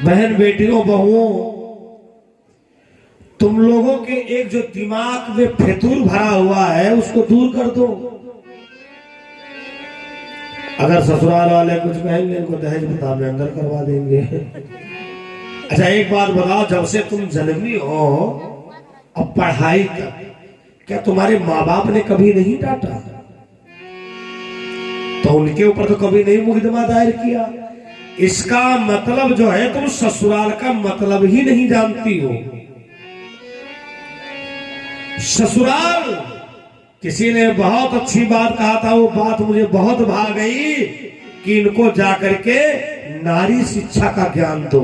बहन बेटियों बहुओं, तुम लोगों के एक जो दिमाग में फितूर भरा हुआ है उसको दूर कर दो। अगर ससुराल वाले कुछ कहेंगे इनको दहेज प्रथा में अंदर करवा देंगे। अच्छा एक बात बताओ, जब से तुम जन्मी हो अब पढ़ाई तक क्या तुम्हारे माँ बाप ने कभी नहीं डांटा? तो उनके ऊपर तो कभी नहीं मुकदमा दायर किया। इसका मतलब जो है तुम ससुराल का मतलब ही नहीं जानती हो। ससुराल, किसी ने बहुत अच्छी बात कहा था, वो बात मुझे बहुत भा गई कि इनको जाकर के नारी शिक्षा का ज्ञान दो।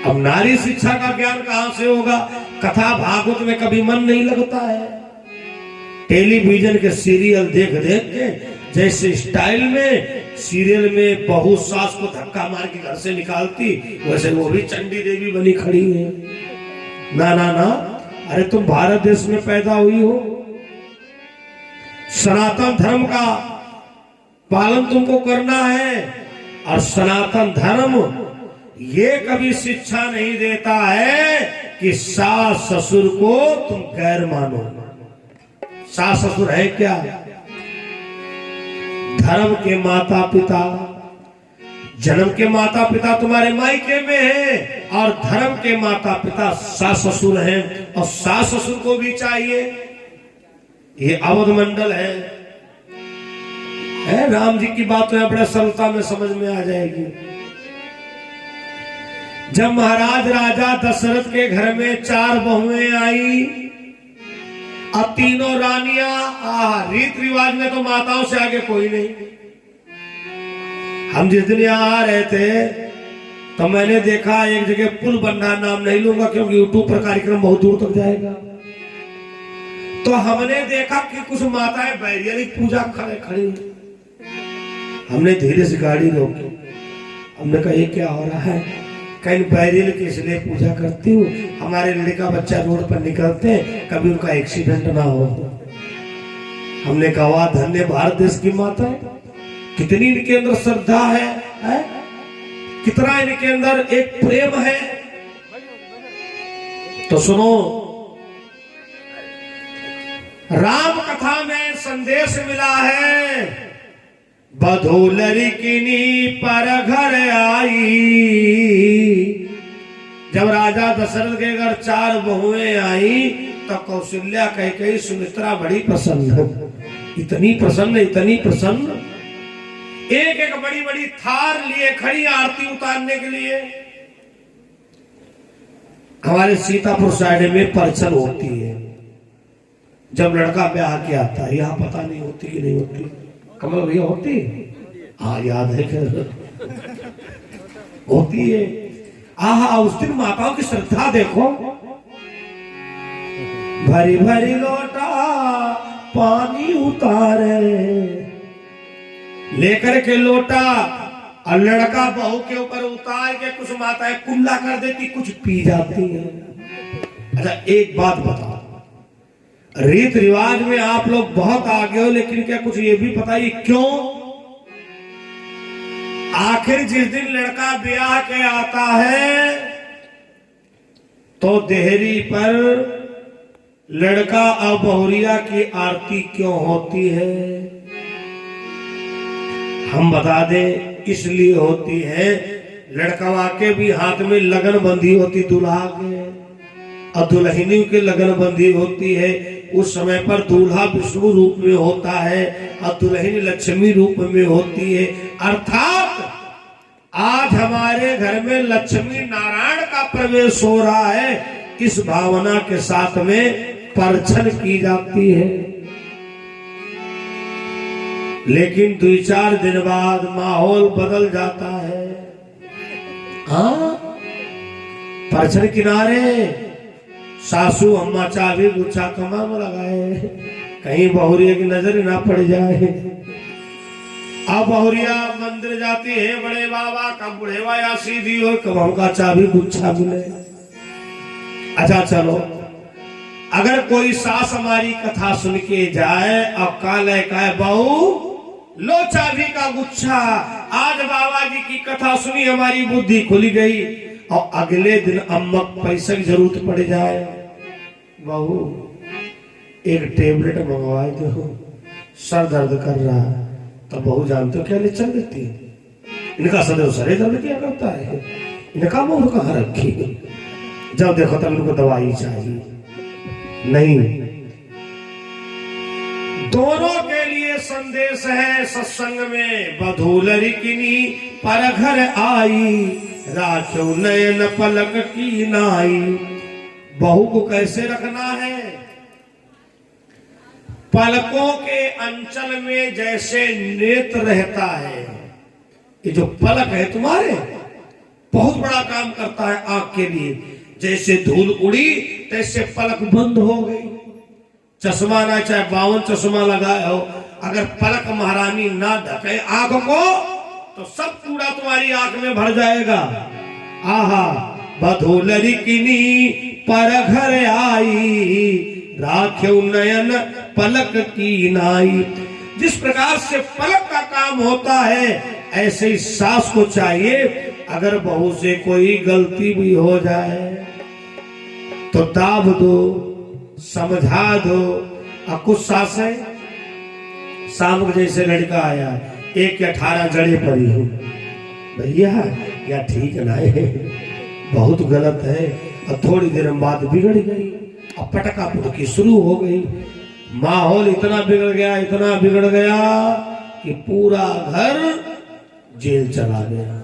अब नारी शिक्षा का ज्ञान कहां से होगा? कथा भागवत में कभी मन नहीं लगता है। टेलीविजन के सीरियल देख देख के, जैसे स्टाइल में सीरियल में बहू सास को धक्का मार के घर से निकालती, वैसे वो भी चंडी देवी बनी खड़ी है। ना ना ना, अरे तुम भारत देश में पैदा हुई हो, सनातन धर्म का पालन तुमको करना है। और सनातन धर्म ये कभी शिक्षा नहीं देता है कि सास ससुर को तुम गैर मानो। सास ससुर है क्या? धर्म के माता पिता, जन्म के माता पिता तुम्हारे मायके में है, और धर्म के माता पिता सास ससुर हैं, और सास ससुर को भी चाहिए। ये अवध मंडल है। राम जी की बात तो बड़े सरलता में समझ में आ जाएगी। जब महाराज राजा दशरथ के घर में 4 बहुएं आई, अब तीनों रानियां, रीत रिवाज में तो माताओं से आगे कोई नहीं। हम जिस दिन यहाँ आ रहे थे तो मैंने देखा एक जगह पुल बन रहा, नाम नहीं लूंगा क्योंकि यूट्यूब पर कार्यक्रम बहुत दूर तक जाएगा। तो हमने देखा कि कुछ माताएं बैरियर की पूजा खड़ी। हमने धीरे से गाड़ी रोकी, हमने कहा ये क्या हो रहा है? कहीं बैरियल की इसलिए पूजा करती हूँ, हमारे लड़का बच्चा रोड पर निकलते हैं, कभी उनका एक्सीडेंट ना हो। हमने कहा धन्य भारत देश की माता है, कितनी इनके अंदर श्रद्धा है? कितना इनके अंदर एक प्रेम है। तो सुनो, राम कथा में संदेश मिला है, बधू लड़किनी पर घर आई। जब राजा दशरथ के घर 4 बहुएं आई तो कौशल्या कैकेयी सुमित्रा बड़ी प्रसन्न, इतनी प्रसन्न, एक एक बड़ी बड़ी थार लिए खड़ी आरती उतारने के लिए। हमारे सीतापुर साइड में परछन होती है, जब लड़का ब्याह के आता है, यहाँ पता नहीं होती कि नहीं होती। कमल भैया होती? हाँ याद है, होती है। आहा, उस दिन माताओं की श्रद्धा देखो, भरी भरी लोटा पानी उतारे, लेकर के लोटा और लड़का बहू के ऊपर उतार के कुछ माताएं कुल्ला कर देती, कुछ पी जाती है। अच्छा एक बात बताओ, रीत रिवाज में आप लोग बहुत आगे हो, लेकिन क्या कुछ ये भी बताइए क्यों? आखिर जिस दिन लड़का ब्याह के आता है तो देहरी पर लड़का और बहुरिया की आरती क्यों होती है? हम बता दें, इसलिए होती है, लड़कवा के भी हाथ में लगन बंधी होती दूल्हा के, और दुल्हनी के लगन बंधी होती है। उस समय पर दूल्हा विष्णु रूप में होता है और दुल्हन लक्ष्मी रूप में होती है। अर्थात आज हमारे घर में लक्ष्मी नारायण का प्रवेश हो रहा है, इस भावना के साथ में परछन की जाती है। लेकिन 2-4 दिन बाद माहौल बदल जाता है। हाँ, परछन किनारे सासू अम्मा चाबी गुच्छा कमा में लगाए, कहीं बहुरिया की नजर ना पड़ जाए। अब बहुरिया मंदिर जाती है, बड़े बाबा का बुढ़ेवा या सीधी हो, कब हमका चाबी गुच्छा मिले। अच्छा चलो, अगर कोई सास हमारी कथा सुन के जाए और काले का बहू लो चाबी का गुच्छा, आज बाबा जी की कथा सुनी, हमारी बुद्धि खुल गई, और अगले दिन अम्मा पैसे की जरूरत पड़ जाए, बहू एक टेबलेट मंगवा दो, सर दर्द कर रहा, तो बहू जानते हो क्या ले चल देती है? इनका सदैव सरे दर्द किया करता है, इनका मुंह कहाँ रखी, जब देखो तब इनको दवाई चाहिए। नहीं, दोनों के लिए संदेश है सत्संग में, बधू लड़किनी पर घर आई, राखो नयन पलक की नाई। बहू को कैसे रखना है? पलकों के अंचल में जैसे नेत्र रहता है, ये जो पलक है तुम्हारे बहुत बड़ा काम करता है आंख के लिए। जैसे धूल उड़ी तैसे पलक बंद हो गई। चश्मा ना, चाहे 52 चश्मा लगाए हो, अगर पलक महारानी ना ढके आंख को तो सब कूड़ा तुम्हारी आंख में भर जाएगा। आहा, बधू लड़किनी पर घर आई, राख्यो नयन पलक की नाई। जिस प्रकार से पलक का काम होता है, ऐसे ही सास को चाहिए, अगर बहू से कोई गलती भी हो जाए तो दाब दो, समझा दो। अब कुछ सासें, शाम को जैसे लड़का आया, 1 या 18 जड़े पड़ी हो, भैया या ठीक ना है, बहुत गलत है, और थोड़ी देर बाद बिगड़ गई, अब पटका पुटकी शुरू हो गई। माहौल इतना बिगड़ गया कि पूरा घर जेल चला गया।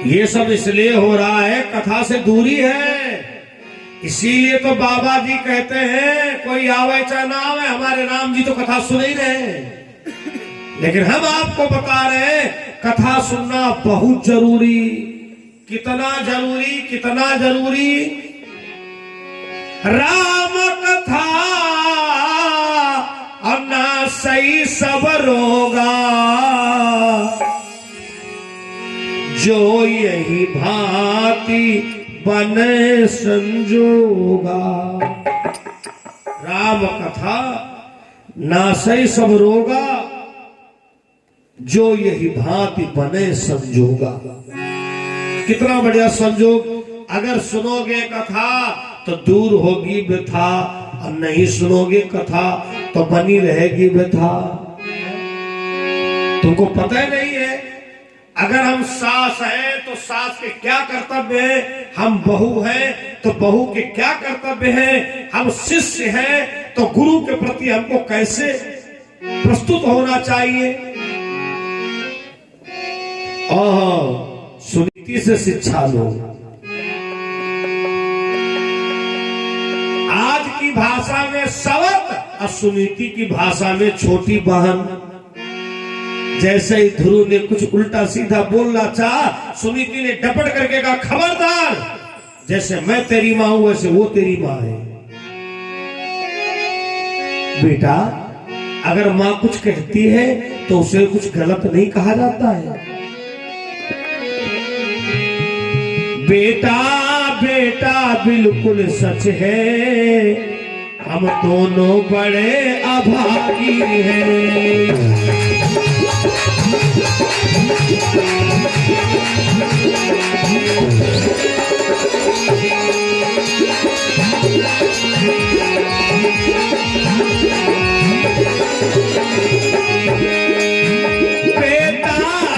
ये सब इसलिए हो रहा है, कथा से दूरी है। इसीलिए तो बाबा जी कहते हैं कोई आवे चाहे ना आवे, हमारे राम जी तो कथा सुन ही रहे। लेकिन हम आपको बता रहे हैं कथा सुनना बहुत जरूरी। कितना जरूरी, कितना जरूरी। राम कथा अन्ना सही सब रोगा, जो यही भांति बने संजोगा। राम कथा नासई सब रोगा, जो यही भांति बने संजोगा। कितना बढ़िया संजोग। अगर सुनोगे कथा तो दूर होगी व्यथा, और नहीं सुनोगे कथा तो बनी रहेगी व्यथा। तुमको पता ही नहीं है, अगर हम सास हैं तो सास के क्या कर्तव्य है, हम बहू हैं तो बहू के क्या कर्तव्य है, हम शिष्य हैं तो गुरु के प्रति हमको कैसे प्रस्तुत होना चाहिए। सुनीति से शिक्षा लो। आज की भाषा में सवत और सुनीति की भाषा में छोटी बहन। जैसे ही ध्रुव ने कुछ उल्टा सीधा बोलना चाहा, सुनीति ने डपट करके कहा खबरदार, जैसे मैं तेरी मां हूं वैसे वो तेरी मां है। बेटा, अगर मां कुछ कहती है तो उसे कुछ गलत नहीं कहा जाता है। बेटा बेटा बिल्कुल सच है, हम दोनों बड़े अभागी हैं। बेटा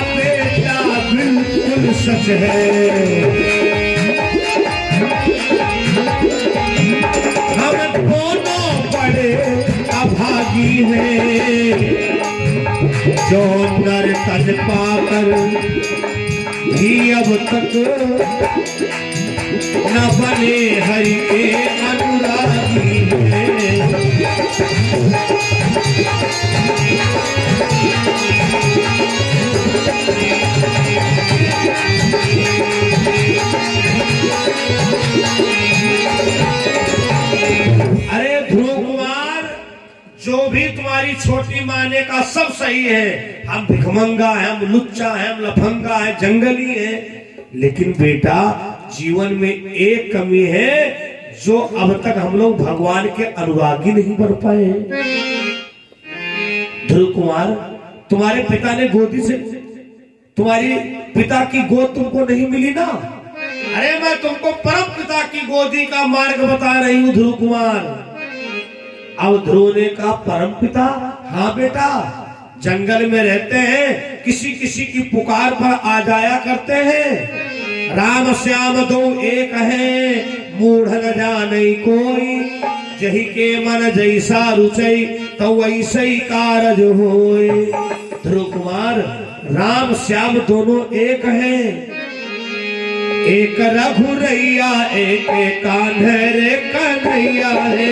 बेटा बिल्कुल सच है, अभागी है। जो नर तन पाकर भी अब तक न बने हरि के अनुरागी है। अरे ध्रुव कुमार, जो भी तुम्हारी छोटी माने का सब सही है। हम भिखमंगा है, हम लुच्चा है, हम लफंगा है, जंगली है, लेकिन बेटा जीवन में एक कमी है, जो अब तक हम लोग भगवान के अनुरागी नहीं बन पाए। ध्रुव कुमार, तुम्हारे पिता ने गोदी से, तुम्हारी पिता की गोद तुमको नहीं मिली ना। अरे मैं तुमको परम पिता की गोदी का मार्ग बता रही हूं ध्रुव कुमार। अब ध्रुव ने कहा परम पिता, हाँ बेटा, जंगल में रहते हैं, किसी किसी की पुकार पर आ जाया करते हैं। राम श्याम दो एक है, मूढ़ न जाने कोई, जही के मन जैसा रुचई तो वैसे ही कारज होए। ध्रुव कुमार, राम श्याम दोनों एक हैं, एक रघुरैया एक कान्हरे कन्हैया है।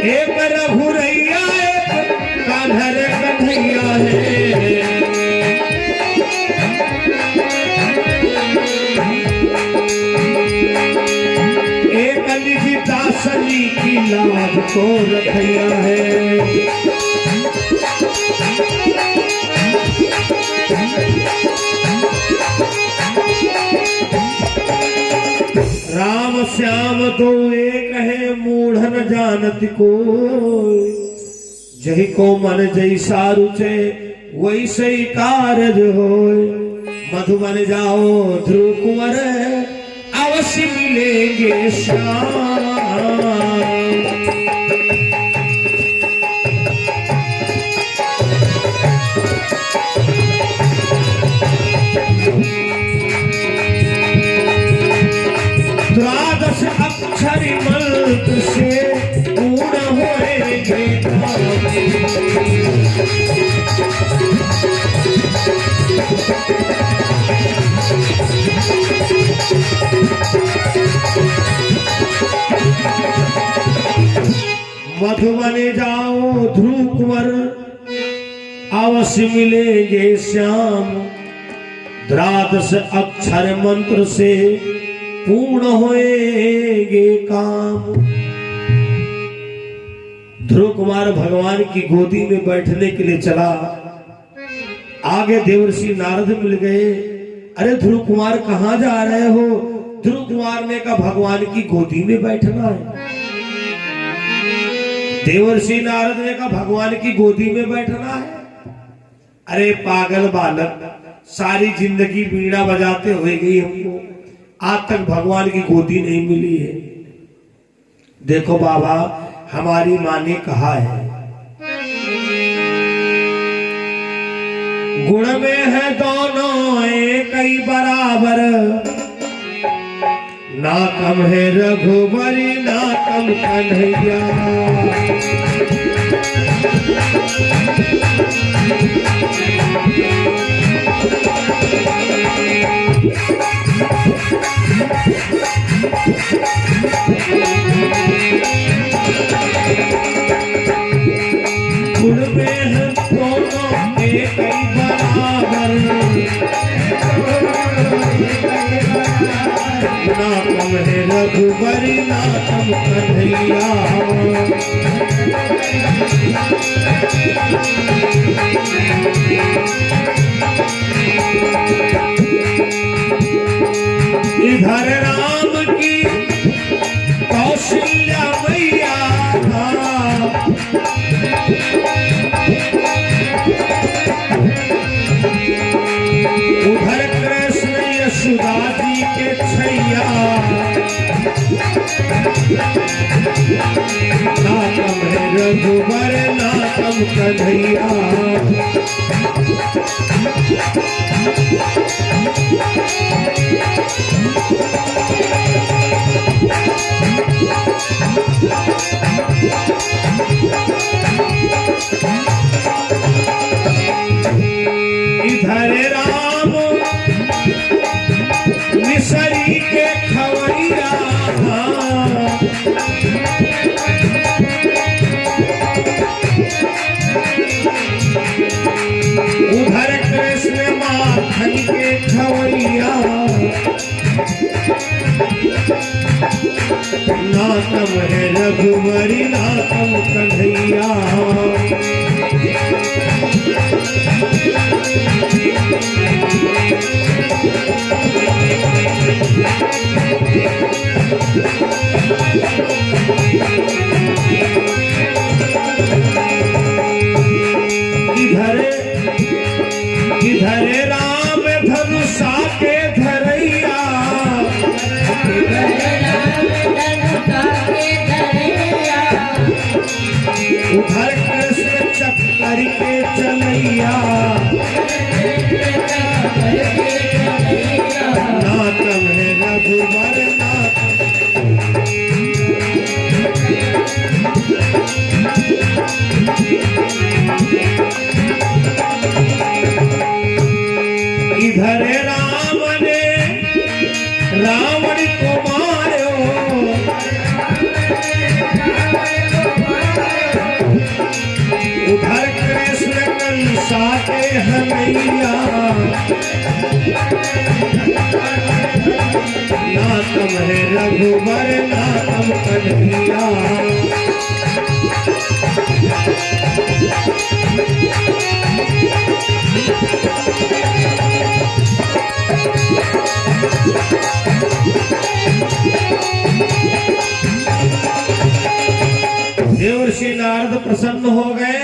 एक रघुरैया एक कान्हरे कन्हैया है। एक निजी दासनी की लाज को रखैया है। राम श्याम दो एक है, मूढ़ न जानत को, जही को मन जैसा रुचे वैसे ही कारज होए। मधुबन जाओ ध्रुव कुंवर, अवश्य मिलेंगे श्याम। द्वादश अक्षर मंत्र से पूर्ण हो मधुबन जाओ ध्रुव कुंवर, अवश्य मिलेंगे श्याम। द्वादश अक्षर मंत्र से पूर्ण होएंगे काम। ध्रुव कुमार भगवान की गोदी में बैठने के लिए चला। आगे देवर्षि नारद मिल गए। अरे ध्रुव कुमार कहाँ जा रहे हो? ध्रुव कुमार ने कहा भगवान की गोदी में बैठना है। देवर्षि नारद ने कहा भगवान की गोदी में बैठना है। अरे पागल बालक, सारी जिंदगी बीड़ा बजाते हुए गई हमको, आज तक भगवान की गोदी नहीं मिली है। देखो बाबा, हमारी माँ ने कहा है गुण में है दोनों एक ही बराबर, ना कम है रघुबरी ना कम कन्हैया। गुण में है दोनों एक ही बराबर, ना कम है रघुबरी ना कम कन्हैया। इधर राम की कौशल्या मैया, उधर कृष्ण यशोदा जी के छैया। ना कम है रघुबर ना कम कन्हैया। इधर राम मिसरी के खवैया, उधर कृष्ण माखन के खवैया। ना कम है रघुबरी ना कम कन्हैया। इधर राम धनुषा के धरैया, उधर कृष्ण चक्कर के चलैया। ना कम है रघुबर ना इधर राम ने रावण को मारो, उधर कृष्ण कंसा के हनैया। ना कम है रघुबर ना कम कन्हैया। देवर्षि नारद प्रसन्न हो गए।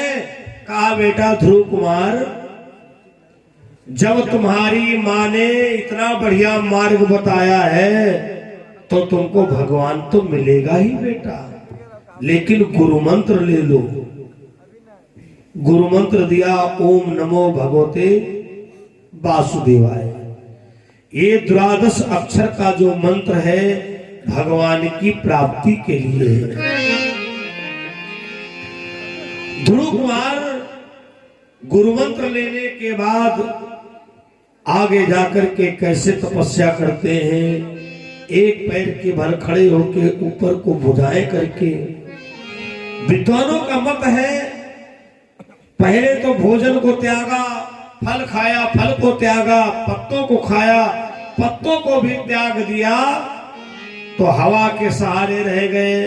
कहा बेटा ध्रुव कुमार, जब तुम्हारी माँ ने इतना बढ़िया मार्ग बताया है तो तुमको भगवान तो मिलेगा ही बेटा, लेकिन गुरु मंत्र ले लो। गुरु मंत्र दिया, ओम नमो भगवते वासुदेवाय। ये द्वादश अक्षर का जो मंत्र है भगवान की प्राप्ति के लिए है। ध्रुव कुमार गुरु मंत्र लेने के बाद आगे जाकर के कैसे तपस्या करते हैं। एक पैर के बल खड़े होकर ऊपर को भुजाएं करके विद्वानों का मत है पहले तो भोजन को त्यागा, फल खाया, फल को त्यागा, पत्तों को खाया, पत्तों को भी त्याग दिया, तो हवा के सहारे रह गए।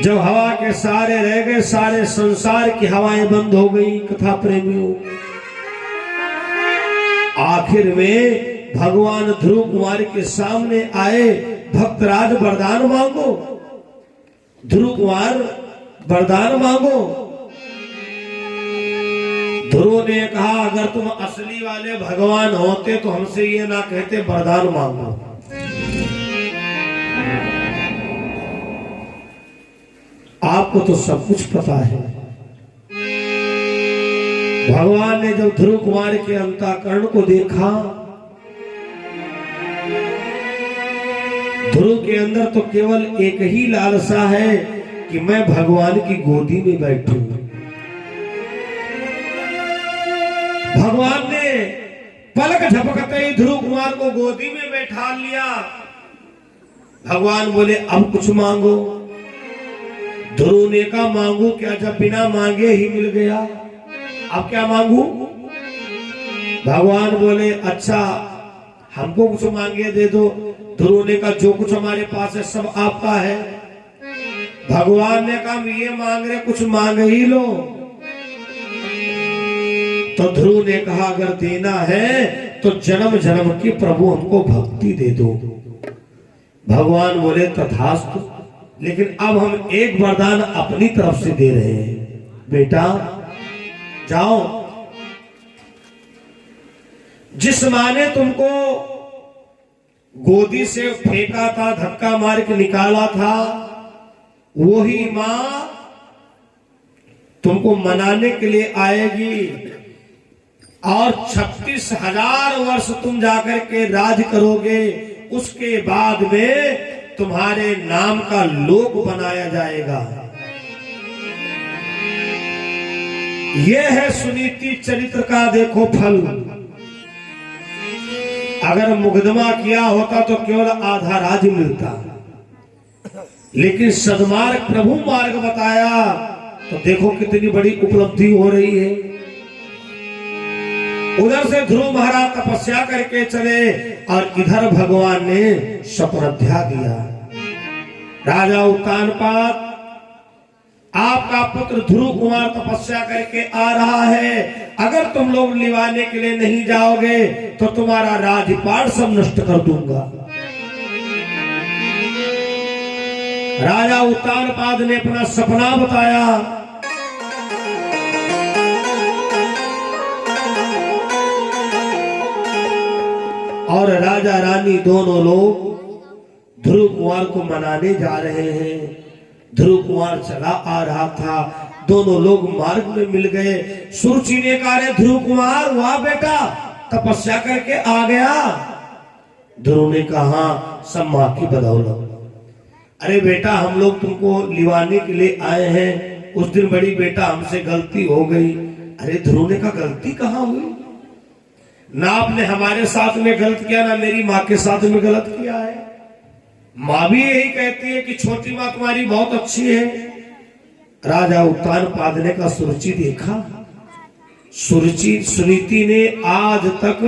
जब हवा के सहारे रह गए, सारे संसार की हवाएं बंद हो गई। कथा प्रेमियों, आखिर में भगवान ध्रुव कुमार के सामने आए, भक्तराज वरदान मांगो। ध्रुव कुमार वरदान मांगो। ध्रुव ने कहा अगर तुम असली वाले भगवान होते तो हमसे ये ना कहते वरदान मांगो। आपको तो सब कुछ पता है। भगवान ने जब ध्रुव कुमार के अंतःकरण को देखा, ध्रुव के अंदर तो केवल एक ही लालसा है कि मैं भगवान की गोदी में बैठूं। भगवान ने पलक झपकते ही ध्रुव कुमार को गोदी में बैठा लिया। भगवान बोले अब कुछ मांगो। ध्रुव ने कहा मांगू क्या, जब बिना मांगे ही मिल गया, अब क्या मांगू। भगवान बोले अच्छा हमको कुछ मांगे दे दो। ध्रुव ने कहा जो कुछ हमारे पास है सब आपका है। भगवान ने कहा ये मांग रहे, कुछ मांग ही लो। तो ध्रुव ने कहा अगर देना है तो जन्म जन्म की प्रभु हमको भक्ति दे दो। भगवान बोले तथास्तु, लेकिन अब हम एक वरदान अपनी तरफ से दे रहे हैं। बेटा जाओ, जिस माँ ने तुमको गोदी से फेंका था, धक्का मार के निकाला था, वही मां तुमको मनाने के लिए आएगी और 36,000 वर्ष तुम जाकर के राज करोगे। उसके बाद में तुम्हारे नाम का लोक बनाया जाएगा। यह है सुनीति चरित्र का देखो फल। अगर मुकदमा किया होता तो केवल आधा राज्य मिलता, लेकिन सदमार्ग प्रभु मार्ग बताया तो देखो कितनी बड़ी उपलब्धि हो रही है। उधर से ध्रुव महाराज तपस्या करके चले और इधर भगवान ने शपथध्या दिया। राजा उत्तानपाद आपका पुत्र ध्रुव कुमार तपस्या करके आ रहा है, अगर तुम लोग लिवाने के लिए नहीं जाओगे तो तुम्हारा राजपाट सब नष्ट कर दूंगा। राजा उत्तानपाद ने अपना सपना बताया। और राजा रानी दोनों लोग ध्रुव कुमार को मनाने जा रहे हैं। ध्रुव कुमार चला आ रहा था, दोनों लोग मार्ग में मिल गए। सुरुचि ने कहा रे ध्रुव कुमार, वाह बेटा तपस्या करके आ गया। ध्रुव ने कहा सब मां की बदौलत। अरे बेटा हम लोग तुमको लिवाने के लिए आए हैं, उस दिन बड़ी बेटा हमसे गलती हो गई। अरे ध्रुव ने कहा गलती कहाँ हुई, ना आपने हमारे साथ में गलत किया, ना मेरी माँ के साथ में गलत किया है। माँ भी यही कहती है कि छोटी माँ तुम्हारी बहुत अच्छी है। राजा उत्तानपाद ने कहा सुरुचि देखा, सुनीति ने आज तक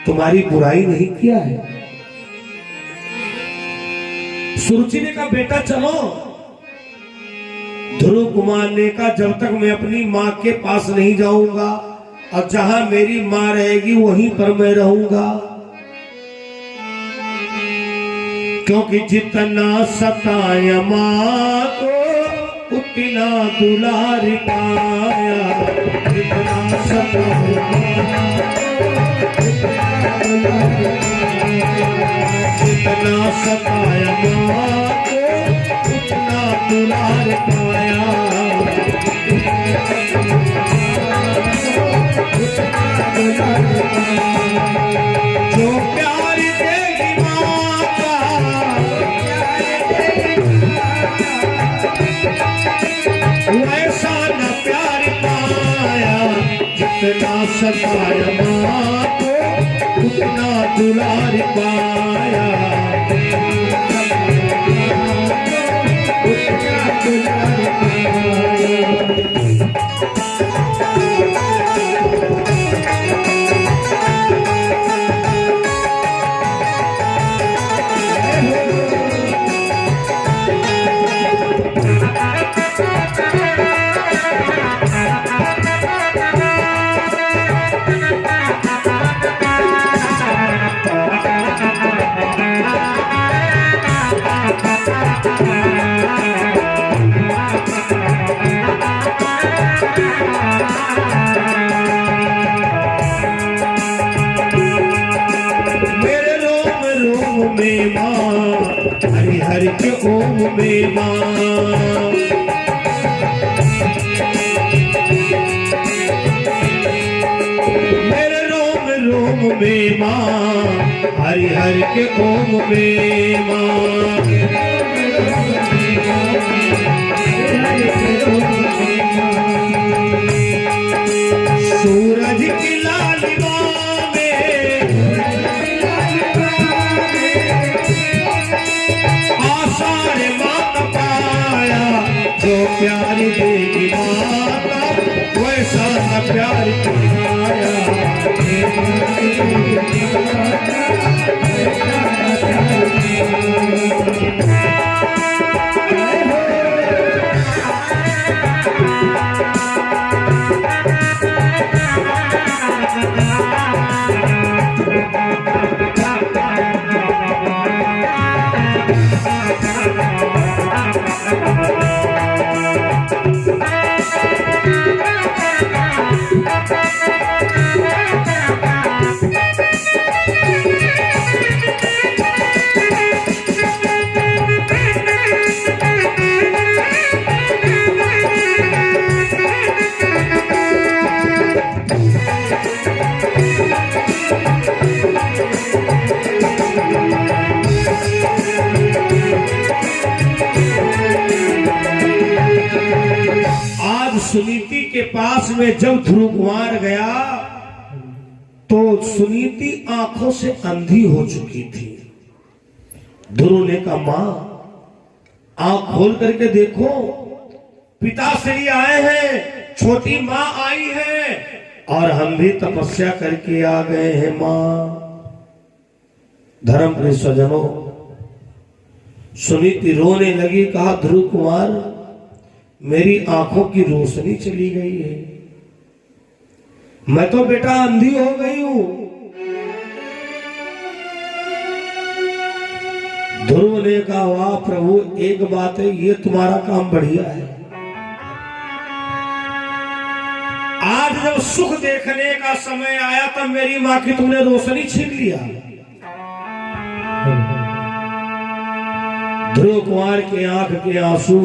तुम्हारी बुराई नहीं किया है। सुरुचि ने कहा बेटा चलो। ध्रुव कुमार ने कहा जब तक मैं अपनी माँ के पास नहीं जाऊंगा और जहां मेरी माँ रहेगी वहीं पर मैं रहूंगा, क्योंकि जितना सताया माँ को उतना दुलार पाया। जितना सताया जितना सताया माँ को उतना दुलार पाया। जो प्यार देगी माँ का वैसा न प्यार पाया। जितना सताया माँ को उतना दुलार पाया। में माँ हरि हरि के ओम में माँ मेरे रोम रोम में माँ हरि हरि के ओम में माँ सूरज की लालिमा जो प्यारी देगी माता वैसा न प्यार पाया सुनीति के पास में जब ध्रुव कुमार गया तो सुनीति आंखों से अंधी हो चुकी थी। ध्रुव ने कहा मां आंख खोल करके देखो, पिताश्री आए हैं, छोटी मां आई है और हम भी तपस्या करके आ गए हैं। मां धर्म प्रिय स्वजनों, सुनीति रोने लगी, कहा ध्रुव कुमार मेरी आंखों की रोशनी चली गई है, मैं तो बेटा अंधी हो गई हूं। ध्रुव ने कहा वाह प्रभु, एक बात है, ये तुम्हारा काम बढ़िया है। आज जब सुख देखने का समय आया तब मेरी मां की तुमने रोशनी छीन लिया। ध्रुव कुमार के आंख के आंसू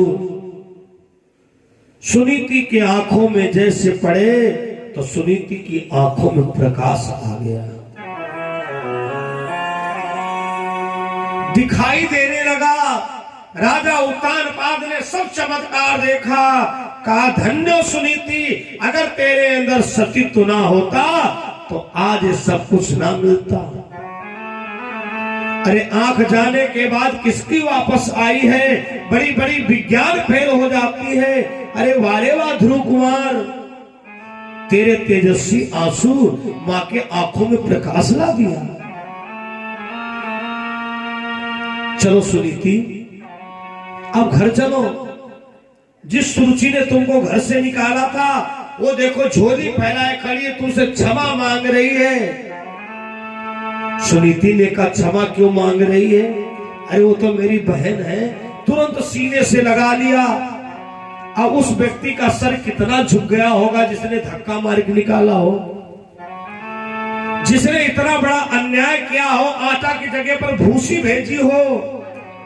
सुनीति की आंखों में जैसे पड़े तो सुनीति की आंखों में प्रकाश आ गया, दिखाई देने लगा। राजा उत्तानपाद ने सब चमत्कार देखा, कहा धन्य सुनीति, अगर तेरे अंदर सतीत्व ना होता तो आज ये सब कुछ ना मिलता। अरे आंख जाने के बाद किसकी वापस आई है, बड़ी बड़ी विज्ञान फेल हो जाती है। अरे वारे वाह ध्रुव कुमार, तेरे तेजस्वी आंसू मां के आंखों में प्रकाश ला दिया। चलो सुनीति अब घर चलो, जिस सुरुचि ने तुमको घर से निकाला था वो देखो झोली फैलाए खड़ी है, तुमसे क्षमा मांग रही है। सुनीति ने कहा क्षमा क्यों मांग रही है, अरे वो तो मेरी बहन है। तुरंत सीने से लगा लिया। अब उस व्यक्ति का सर कितना झुक गया होगा जिसने धक्का मार के निकाला हो, जिसने इतना बड़ा अन्याय किया हो, आटा की जगह पर भूसी भेजी हो।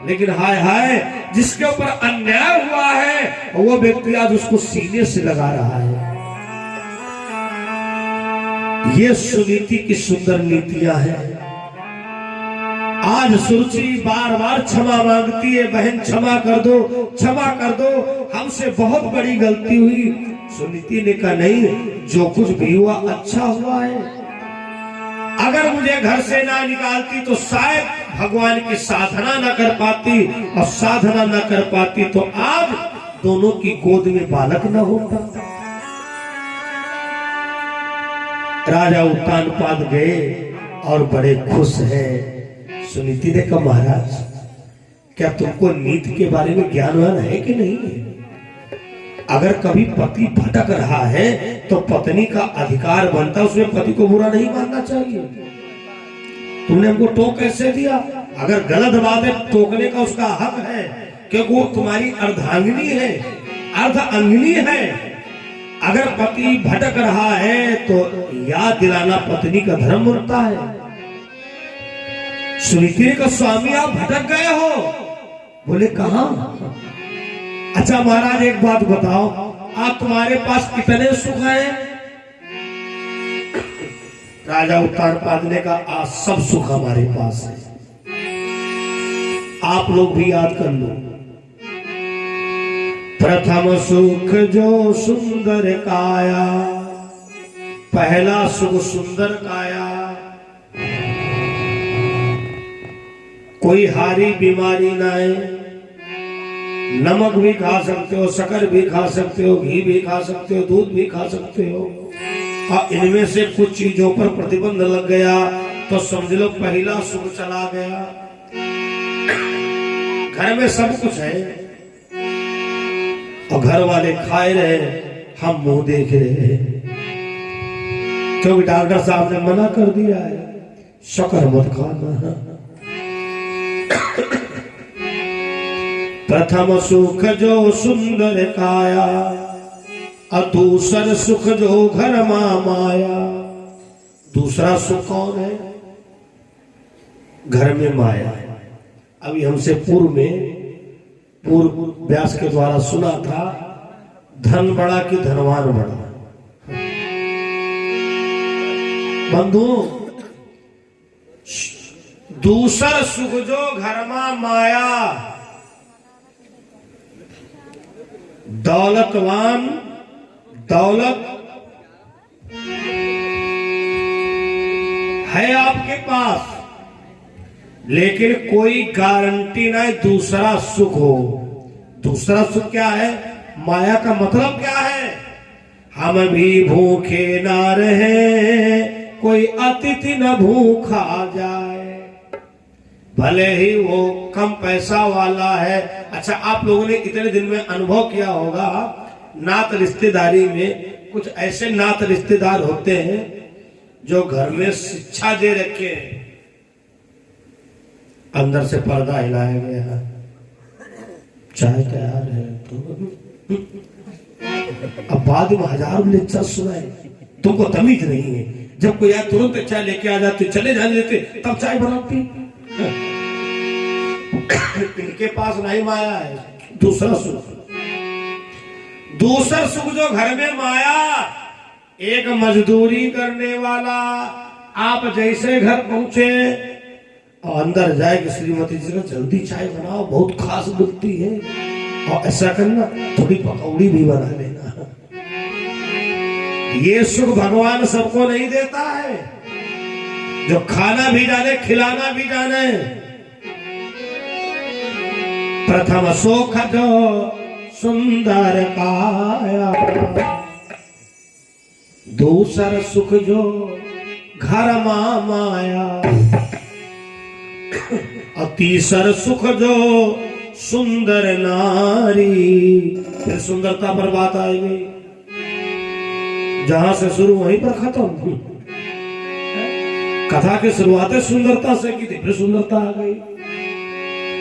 लेकिन हाय हाय, जिसके ऊपर अन्याय हुआ है वो व्यक्ति आज उसको सीने से लगा रहा है। ये सुनीति की सुंदर नीतियां हैं। आज सुरुचि बार बार क्षमा मांगती है, बहन क्षमा कर दो, क्षमा कर दो, हमसे बहुत बड़ी गलती हुई। सुनीति ने कहा नहीं, जो कुछ भी हुआ अच्छा हुआ है। अगर मुझे घर से ना निकालती तो शायद भगवान की साधना न कर पाती, और साधना न कर पाती तो आज दोनों की गोद में बालक न होता। राजा उत्तानपाद गए और बड़े खुश हैं। सुनीति ने कहा महाराज क्या तुमको नीति के बारे में ज्ञान है कि नहीं है? अगर कभी पति भटक रहा है तो पत्नी का अधिकार बनता है उसमें पति को बुरा नहीं मानना चाहिए। तुमने हमको टोक कैसे दिया? अगर गलत बात है टोकने का उसका हक है क्योंकि वो तुम्हारी अर्धांगिनी है, अर्ध अंगिनी है। अगर पति भटक रहा है तो याद दिलाना पत्नी का धर्म होता है। सुनीति का स्वामी आप भटक गए हो? बोले कहां? अच्छा महाराज एक बात बताओ, आप तुम्हारे पास कितने सुख हैं? राजा उत्तानपाद ने कहा आज सब सुख हमारे पास है। आप लोग भी याद कर लो। प्रथम सुख जो सुंदर काया, पहला सुख सुंदर काया। कोई हारी बीमारी ना है, नमक भी खा सकते हो, शक्कर भी खा सकते हो, घी भी खा सकते हो, दूध भी खा सकते हो। और इनमें से कुछ चीजों पर प्रतिबंध लग गया तो समझ लो पहला सुख चला गया। घर में सब कुछ है और घर वाले खाए रहे, हम मुंह देख रहे हैं क्योंकि डॉक्टर साहब ने मना कर दिया है शक्कर मत खाना। प्रथम सुख जो सुंदर काया और दूसर सुख जो घर माया। दूसरा सुख कौन है? घर में माया। अभी हमसे पूर्व व्यास के द्वारा सुना था धन बड़ा कि धनवान बड़ा। बंधु दूसर सुख जो घर माया, दौलतवान दौलत है आपके पास लेकिन कोई गारंटी नहीं दूसरा सुख हो। दूसरा सुख क्या है? माया का मतलब क्या है? हम भी भूखे ना रहे, कोई अतिथि न भूखा जाए। भले ही वो कम पैसा वाला है। अच्छा आप लोगों ने इतने दिन में अनुभव किया होगा नात रिश्तेदारी में कुछ ऐसे नात रिश्तेदार होते हैं जो घर में शिक्षा दे रखे हैं। अंदर से पर्दा हिलाया गया, चाय तैयार है तो अब बाद में हजार लेक्चर सुनाए। तुमको तमीज नहीं है, जब कोई आए तुरंत चाय लेके आ जाते, चले जाने देते, तब चाय बनाती। इनके पास नहीं माया है। दूसरा सुख, दूसरा सुख जो घर में माया, एक मजदूरी करने वाला आप जैसे घर पहुंचे और अंदर जाएगी श्रीमती जी का जल्दी चाय बनाओ बहुत खास दुखती है और ऐसा करना थोड़ी पकौड़ी भी बना लेना। ये सुख भगवान सबको नहीं देता है। जो खाना भी जाने खिलाना भी जाने। प्रथम सुख जो सुंदर काया, दूसर सुख जो घर माया और तीसर सुख जो सुंदर नारी। फिर सुंदरता पर बात आएगी, जहां से शुरू वहीं पर खत्म। कथा की शुरुआत सुंदरता से की थी, फिर सुंदरता आ गई।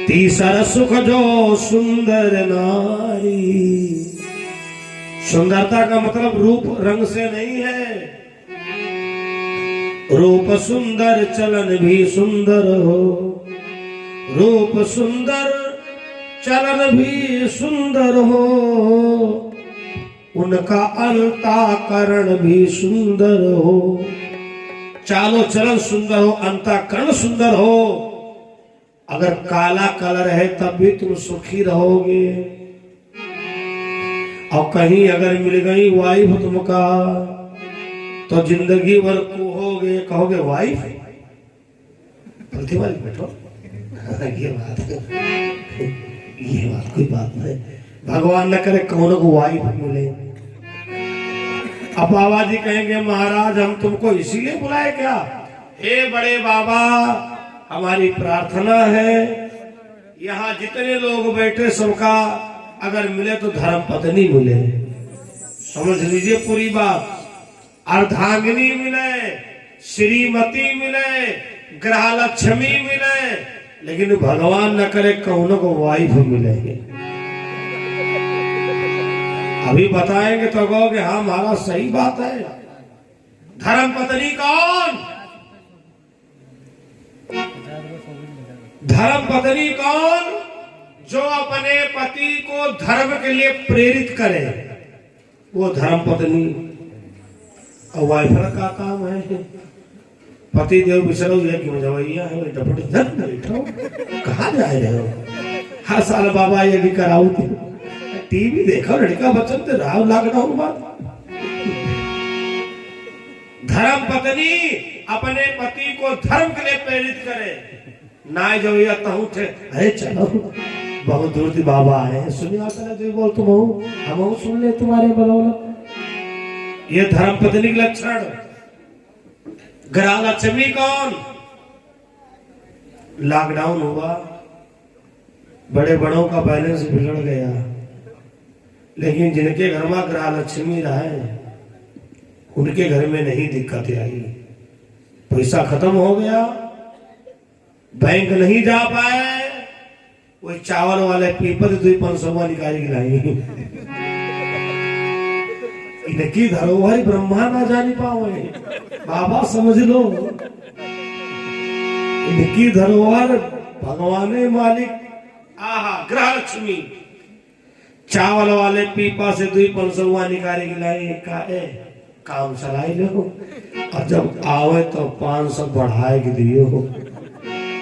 तीसरा सुख जो सुंदर नारी। सुंदरता का मतलब रूप रंग से नहीं है। रूप सुंदर चलन भी सुंदर हो, रूप सुंदर चलन भी सुंदर हो, उनका अंतःकरण भी सुंदर हो। चालो चलन सुंदर हो, अंतःकरण सुंदर हो। अगर काला कलर है तब भी तुम सुखी रहोगे। और कहीं अगर मिल गई वाइफ तुमका तो जिंदगी भर कहोगे वाइफ वाली बैठो। ये बात कोई बात नहीं। भगवान न करे कौन को वाइफ मिले। अब बाबा जी कहेंगे महाराज हम तुमको इसीलिए बुलाए क्या? हे बड़े बाबा, हमारी प्रार्थना है यहाँ जितने लोग बैठे सबका अगर मिले तो धर्म पत्नी मिले। समझ लीजिए पूरी बात। अर्धांगिनी मिले, श्रीमती मिले, गृहलक्ष्मी मिले, लेकिन भगवान न करे कौन को वाइफ मिले। अभी बताएंगे तो कहोगे हाँ हमारा सही बात है। धर्म पत्नी कौन? धर्म पत्नी कौन? जो अपने पति को धर्म के लिए प्रेरित करे, वो धर्म पत्नी। और वाइफ का काम है पति देव बिसरो जवैया है बैठो, कहाँ जा रहे हो? हर साल बाबा ये भी कराऊ थे, टीवी देखो लड़का बच्चन तो राव लॉकडाउन बाद। धर्म पत्नी अपने पति को धर्म के लिए प्रेरित करे। ना जवैया तहु थे, अरे चलो बहुत दूर थी बाबा आए सुनिया तो बोल तुम हम सुन ले तुम्हारे बदौलत। ये धर्म पत्नी के लक्षण। गृहलक्ष्मी कौन? लॉकडाउन हुआ, बड़े बड़ों का बैलेंस बिगड़ गया, लेकिन जिनके घर में गृहलक्ष्मी रहे उनके घर में नहीं दिक्कत आई। पैसा खत्म हो गया, बैंक नहीं जा पाए, वो चावल वाले पीपल 200 निकाली लाई। इनकी धरोहर ब्रह्मा ना जानी पावे, बाबा समझ लो। इनकी धरोहर भगवान मालिक। आहा, गृहलक्ष्मी चावल वाले पीपा से 200 निकाले गिलाई का काम चलाई लो, और जब आवे तो 500 बढ़ाए दियो।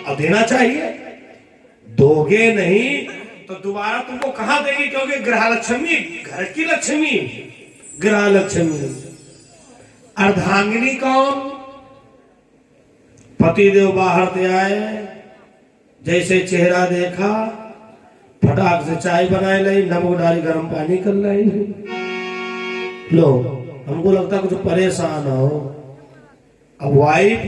अब देना चाहिए, दोगे नहीं तो दोबारा तुमको कहां देगी? क्योंकि गृहलक्ष्मी घर की लक्ष्मी। गृहलक्ष्मी। अर्धांगिनी कौन? पतिदेव बाहर से आए, जैसे चेहरा देखा फटाक से चाय बनाए लाई, नमक डाली गर्म पानी कर लाई। लो हमको लगता कुछ परेशान हो। अब वाइफ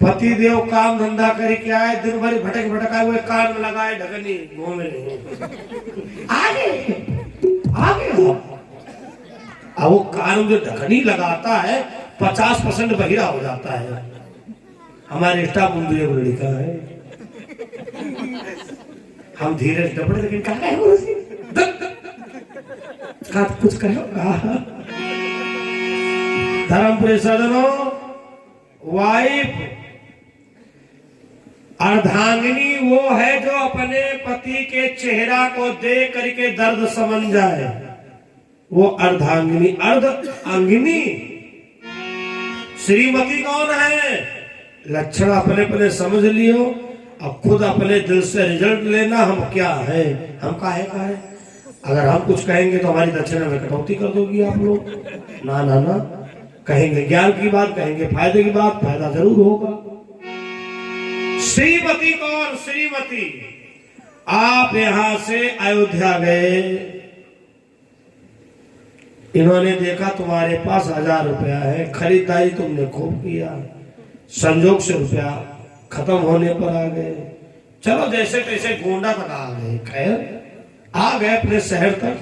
पति देव काम धंधा करके आए, दिन भर भटकाए हुए कान में लगाए ढकनी घूमे आगे आगे। अब वो कान में जो ढकनी लगाता है 50% बहिरा हो जाता है। हमारे स्टाफ बंधु एक लड़का है, हम धीरे से डपड़े, लेकिन क्या कुछ कहो। धर्मपुरी सजनों, वाइफ अर्धांगिनी वो है जो अपने पति के चेहरा को देख करके दर्द समझ जाए, वो अर्धांगिनी। अर्धांगिनी। श्रीमती कौन है? लक्षण अपने अपने समझ लियो, अब खुद अपने दिल से रिजल्ट लेना। हम क्या है, हम काहे का है। अगर हम कुछ कहेंगे तो हमारी दक्षिणा में कटौती कर दोगी आप लोग। ना ना ना, कहेंगे ज्ञान की बात, कहेंगे फायदे की बात, फायदा जरूर होगा। श्रीमती कौन? श्रीमती। आप यहां से अयोध्या गए, इन्होंने देखा तुम्हारे पास 1000 रुपया है, खरीदारी तुमने खूब किया, संजोग से रुपया खत्म होने पर आ गए। चलो जैसे तैसे गोंडा तक आ गए। खैर आ गए अपने शहर तक,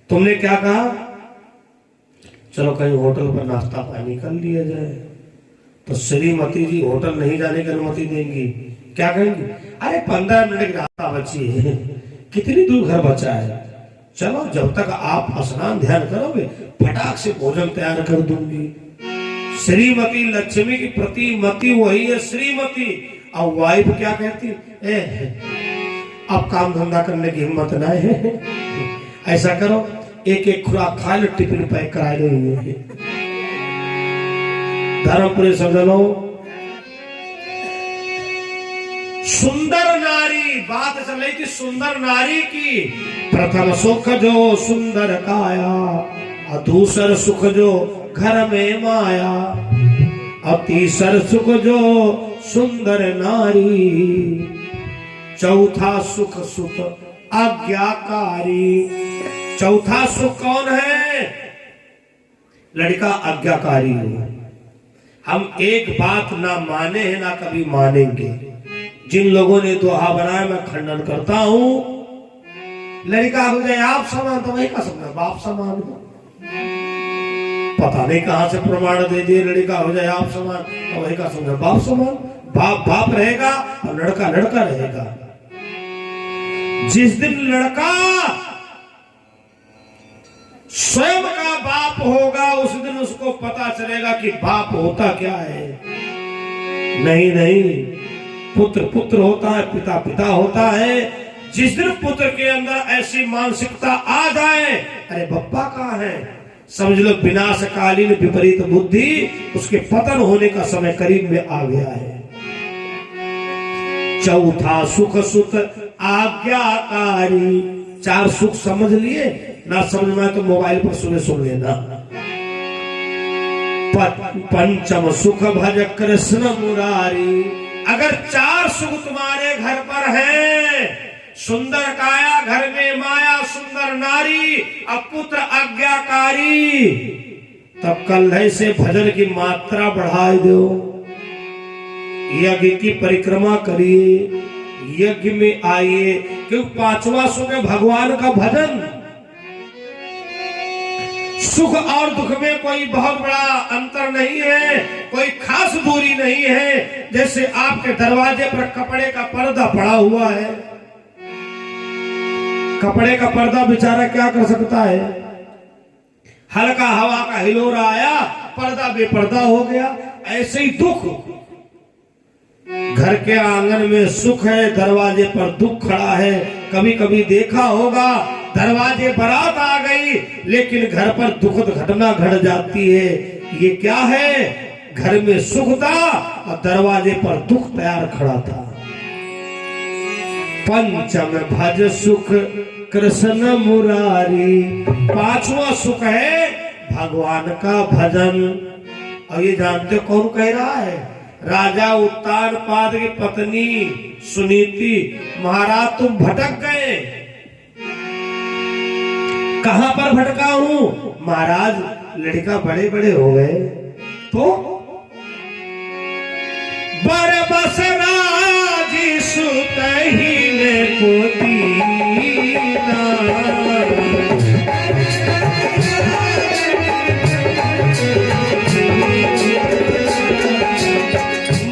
तुमने क्या कहा? चलो कहीं होटल पर नाश्ता पानी कर लिया जाए। तो श्रीमती जी होटल नहीं जाने की अनुमति देंगी। क्या कहेंगी? अरे 15 मिनट की रास्ता बची है, कितनी दूर घर बचा है, चलो जब तक आप स्नान ध्यान करोगे फटाक से भोजन तैयार कर दूंगी। श्रीमती लक्ष्मी की प्रतिमती वही है श्रीमती। और वाइफ क्या कहती? अब काम धंधा करने की हिम्मत ना है, ऐसा करो एक एक खुराक खा लो, टिफिन पैक करा लो। धर्मपुरी सज्जनों, सुंदर नारी, बात चल रही थी सुंदर नारी की। प्रथम सुख जो सुंदर काया, और दूसर सुख जो घर में माया, और तीसर सुख जो सुंदर नारी, चौथा सुख सुख आज्ञाकारी। चौथा सुख कौन है? लड़का आज्ञाकारी हो। हम एक बात ना माने हैं ना कभी मानेंगे। जिन लोगों ने दोहा बनाया मैं खंडन करता हूं। लड़का हो जाए आप समान तो वही का समझा बाप समान हो। पता नहीं कहां से प्रमाण दे दिए लड़का हो जाए आप समान तो वही का समझा बाप समान। बाप बाप रहेगा और लड़का लड़का रहेगा। जिस दिन लड़का स्वयं का बाप होगा उस दिन उसको पता चलेगा कि बाप होता क्या है। नहीं नहीं, पुत्र पुत्र होता है, पिता पिता होता है। जिस दिन पुत्र के अंदर ऐसी मानसिकता आ जाए, अरे बप्पा कहाँ है, समझ लो विनाशकालीन विपरीत बुद्धि, उसके पतन होने का समय करीब में आ गया है। चौथा सुख सुत आज्ञाकारी। 4 सुख समझ लिए ना, समझ में तो मोबाइल पर सुन लेना। पंचम सुख भज कृष्ण मुरारी। अगर 4 सुख तुम्हारे घर पर है, सुंदर काया घर में माया सुंदर नारी, अब पुत्र आज्ञाकारी, तब कल्हे से भजन की मात्रा बढ़ाई दो। यज्ञ की परिक्रमा करिए, यज्ञ में आइए, क्योंकि 5वां सुख है भगवान का भजन। सुख और दुख में कोई बहुत बड़ा अंतर नहीं है, कोई खास दूरी नहीं है। जैसे आपके दरवाजे पर कपड़े का पर्दा पड़ा हुआ है, कपड़े का पर्दा बेचारा क्या कर सकता है, हल्का हवा का हिलोरा आया पर्दा बेपर्दा हो गया। ऐसे ही दुख, घर के आंगन में सुख है, दरवाजे पर दुख खड़ा है। कभी कभी देखा होगा दरवाजे बारात आ गई लेकिन घर पर दुखद घटना घट जाती है। ये क्या है? घर में सुख था और दरवाजे पर दुख तैयार खड़ा था। पंचम भज सुख कृष्ण मुरारी। 5वां सुख है भगवान का भजन। और ये जानते कौन कह रहा है? राजा उत्तानपाद की पत्नी सुनीति। महाराज तुम भटक गए। कहां पर भटका हूं? महाराज लड़का बड़े बड़े हो गए तो बरबस राजी सुतहीने को दीना।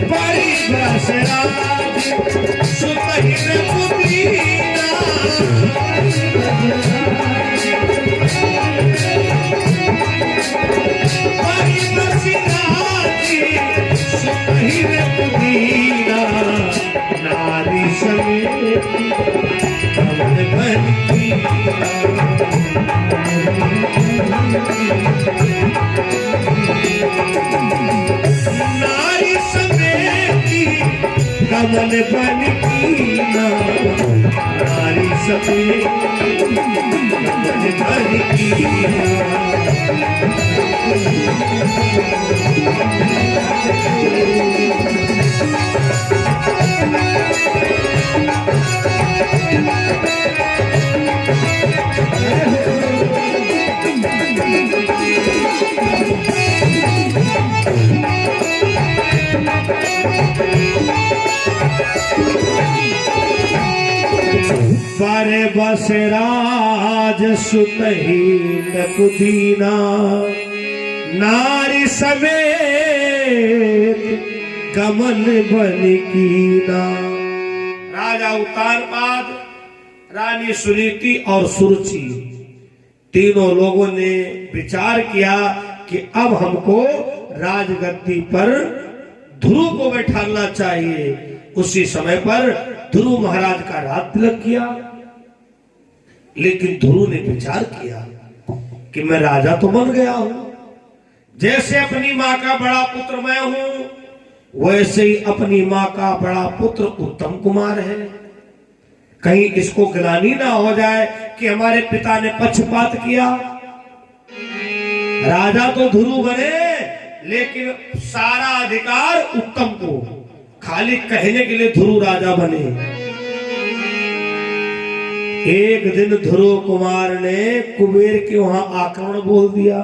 बरबस राजी सुतहीने को दीना। नारी समेत कमल बनती। नारी समेत कमल बनती। नारी समेत कमल बनती। बारे बस राज सुतहीन कुदीना। नारी समेत कमल बन कीना। राजा उत्तानपाद, रानी सुनीति और सुरुचि, तीनों लोगों ने विचार किया कि अब हमको राजगद्दी पर ध्रुव को बैठाना चाहिए। उसी समय पर ध्रुव महाराज का राज तिलक किया। लेकिन ध्रुव ने विचार किया कि मैं राजा तो बन गया हूं, जैसे अपनी मां का बड़ा पुत्र मैं हूं वैसे ही अपनी मां का बड़ा पुत्र उत्तम कुमार है। कहीं इसको ग्लानि ना हो जाए कि हमारे पिता ने पक्षपात किया। राजा तो ध्रुव बने लेकिन सारा अधिकार उत्तम को, खाली कहने के लिए ध्रुव राजा बने। एक दिन ध्रुव कुमार ने कुबेर के वहां आक्रमण बोल दिया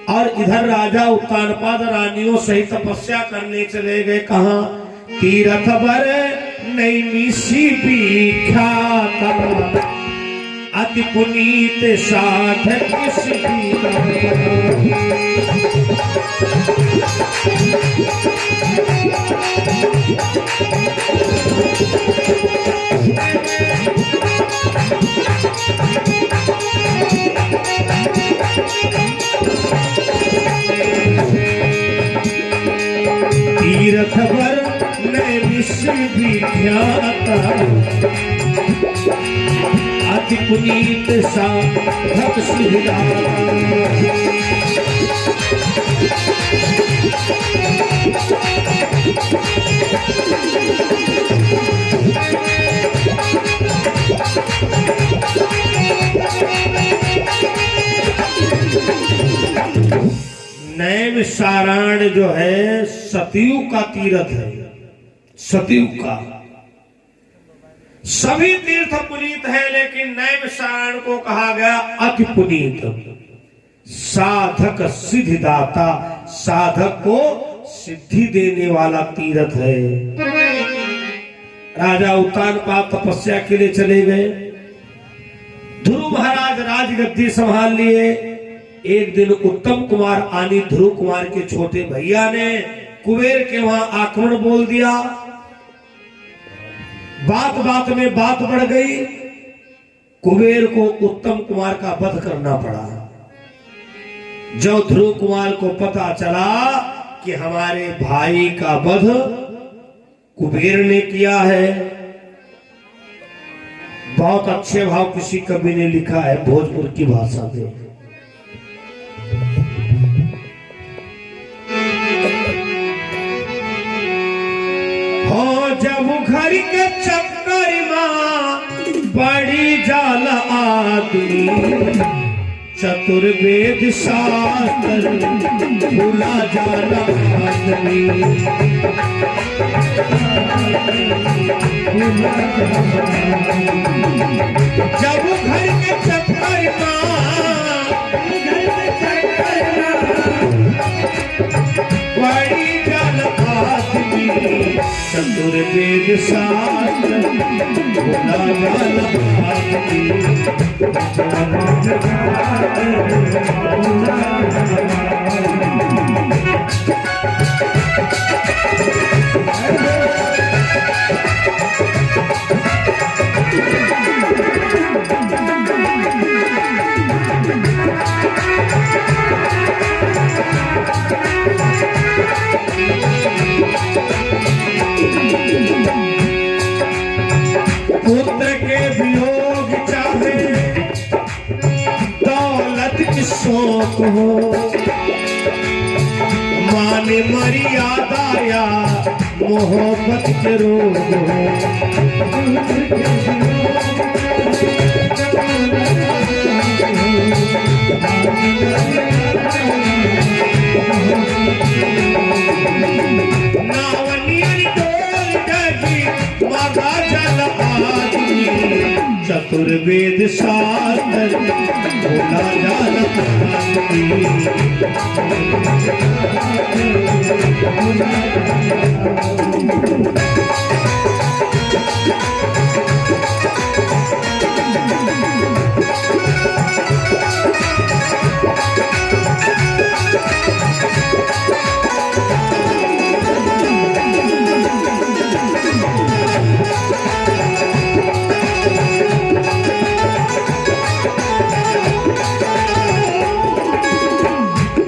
और इधर राजा उत्तानपाद रानियों सहित तपस्या करने चले गए। कहा तीरथ बर नैमिषी विख्यात अति पुनीत साधक तीरथ बर नैमिषी विख्यात अति पुनीत साधक नैमिषारण्य जो है सतयुग का तीर्थ है। सतयुग का सभी तीर्थ पुनीत है, लेकिन नैमिषारण्य को कहा गया अति पुनीत। साधक सिद्धिदाता, साधक को सिद्धि देने वाला तीर्थ है। राजा उत्तानपाद तपस्या के लिए चले गए। ध्रुव महाराज राजगद्दी संभाल लिए। एक दिन उत्तम कुमार आनी ध्रुव कुमार के छोटे भैया ने कुबेर के वहां आक्रमण बोल दिया। बात बात में बात बढ़ गई। कुबेर को उत्तम कुमार का वध करना पड़ा। जब ध्रुव कुमार को पता चला कि हमारे भाई का वध कुबेर ने किया है, बहुत अच्छे भाव किसी कवि ने लिखा है भोजपुर की भाषा में। जब घर के चक्कर में बड़ी जाल आदमी, चतुर्वेद शास्त्र भूला जाला आदमी। जब घर के चक्कर बड़ी जाल आदमी, चतुर्वेद शास्त्र भूला जाला आदमी। पुत्र के वियोग चाहे दौलत की शौक हो, मान मर्यादा या मोहब्बत के रोग हो। चतुर्वेद शास्त्र भूला जाला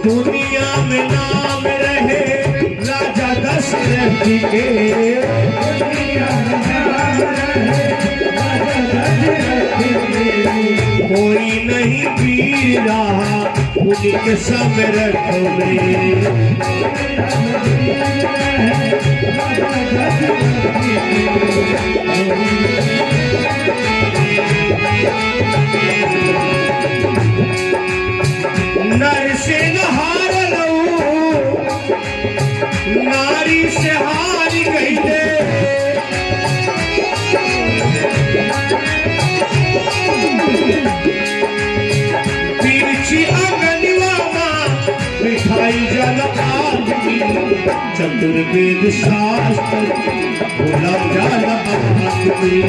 दुनिया में नाम रहे राजा दशरथ के, कोई नहीं पी रहा उनके समरथ में। नर से हार लऊ, नारी से हार गई दे। आई जल आदमी चतुर्वेद शास्त्र भूला जल आदमी।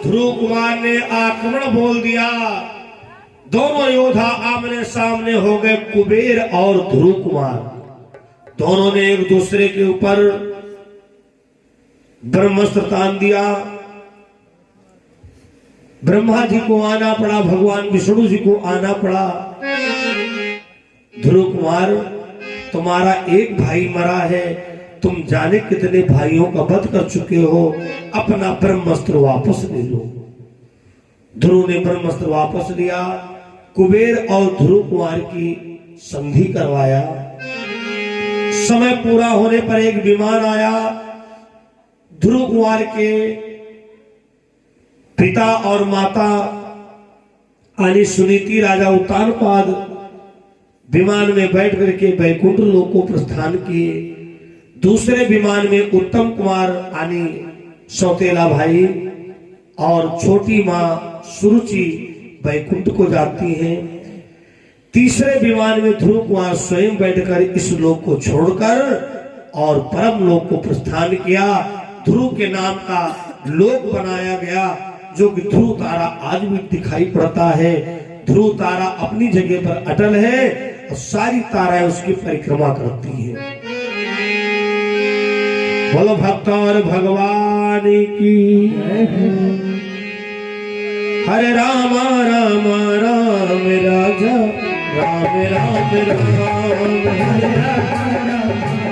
ध्रुव कुमार ने आक्रमण बोल दिया। दोनों योद्धा आमने सामने हो गए, कुबेर और ध्रुव कुमार। दोनों ने एक दूसरे के ऊपर ब्रह्मास्त्र तान दिया। ब्रह्मा जी को आना पड़ा, भगवान विष्णु जी को आना पड़ा। ध्रुव कुमार, तुम्हारा एक भाई मरा है, तुम जाने कितने भाइयों का वध कर चुके हो, अपना ब्रह्मास्त्र वापस ले लो। ध्रुव ने ब्रह्मास्त्र वापस लिया। कुबेर और ध्रुव कुमार की संधि करवाया। समय पूरा होने पर एक विमान आया। ध्रुव कुमार के पिता और माता यानी सुनीति राजा उत्तानपाद विमान में बैठ करके वैकुंठ लोक को प्रस्थान किए। दूसरे विमान में उत्तम कुमार यानी सौतेला भाई और छोटी मां सुरुचि वैकुंठ को जाती हैं। तीसरे विमान में ध्रुव कुमार स्वयं बैठकर इस लोक को छोड़कर और परम लोक को प्रस्थान किया। ध्रुव के नाम का लोक बनाया गया, जो कि ध्रुव तारा आज भी दिखाई पड़ता है। ध्रुव तारा अपनी जगह पर अटल है और सारी ताराएं उसकी परिक्रमा करती है। बोलो भक्त और भगवान की। हरे राम राम राम राजा राम राम राम, हरे राम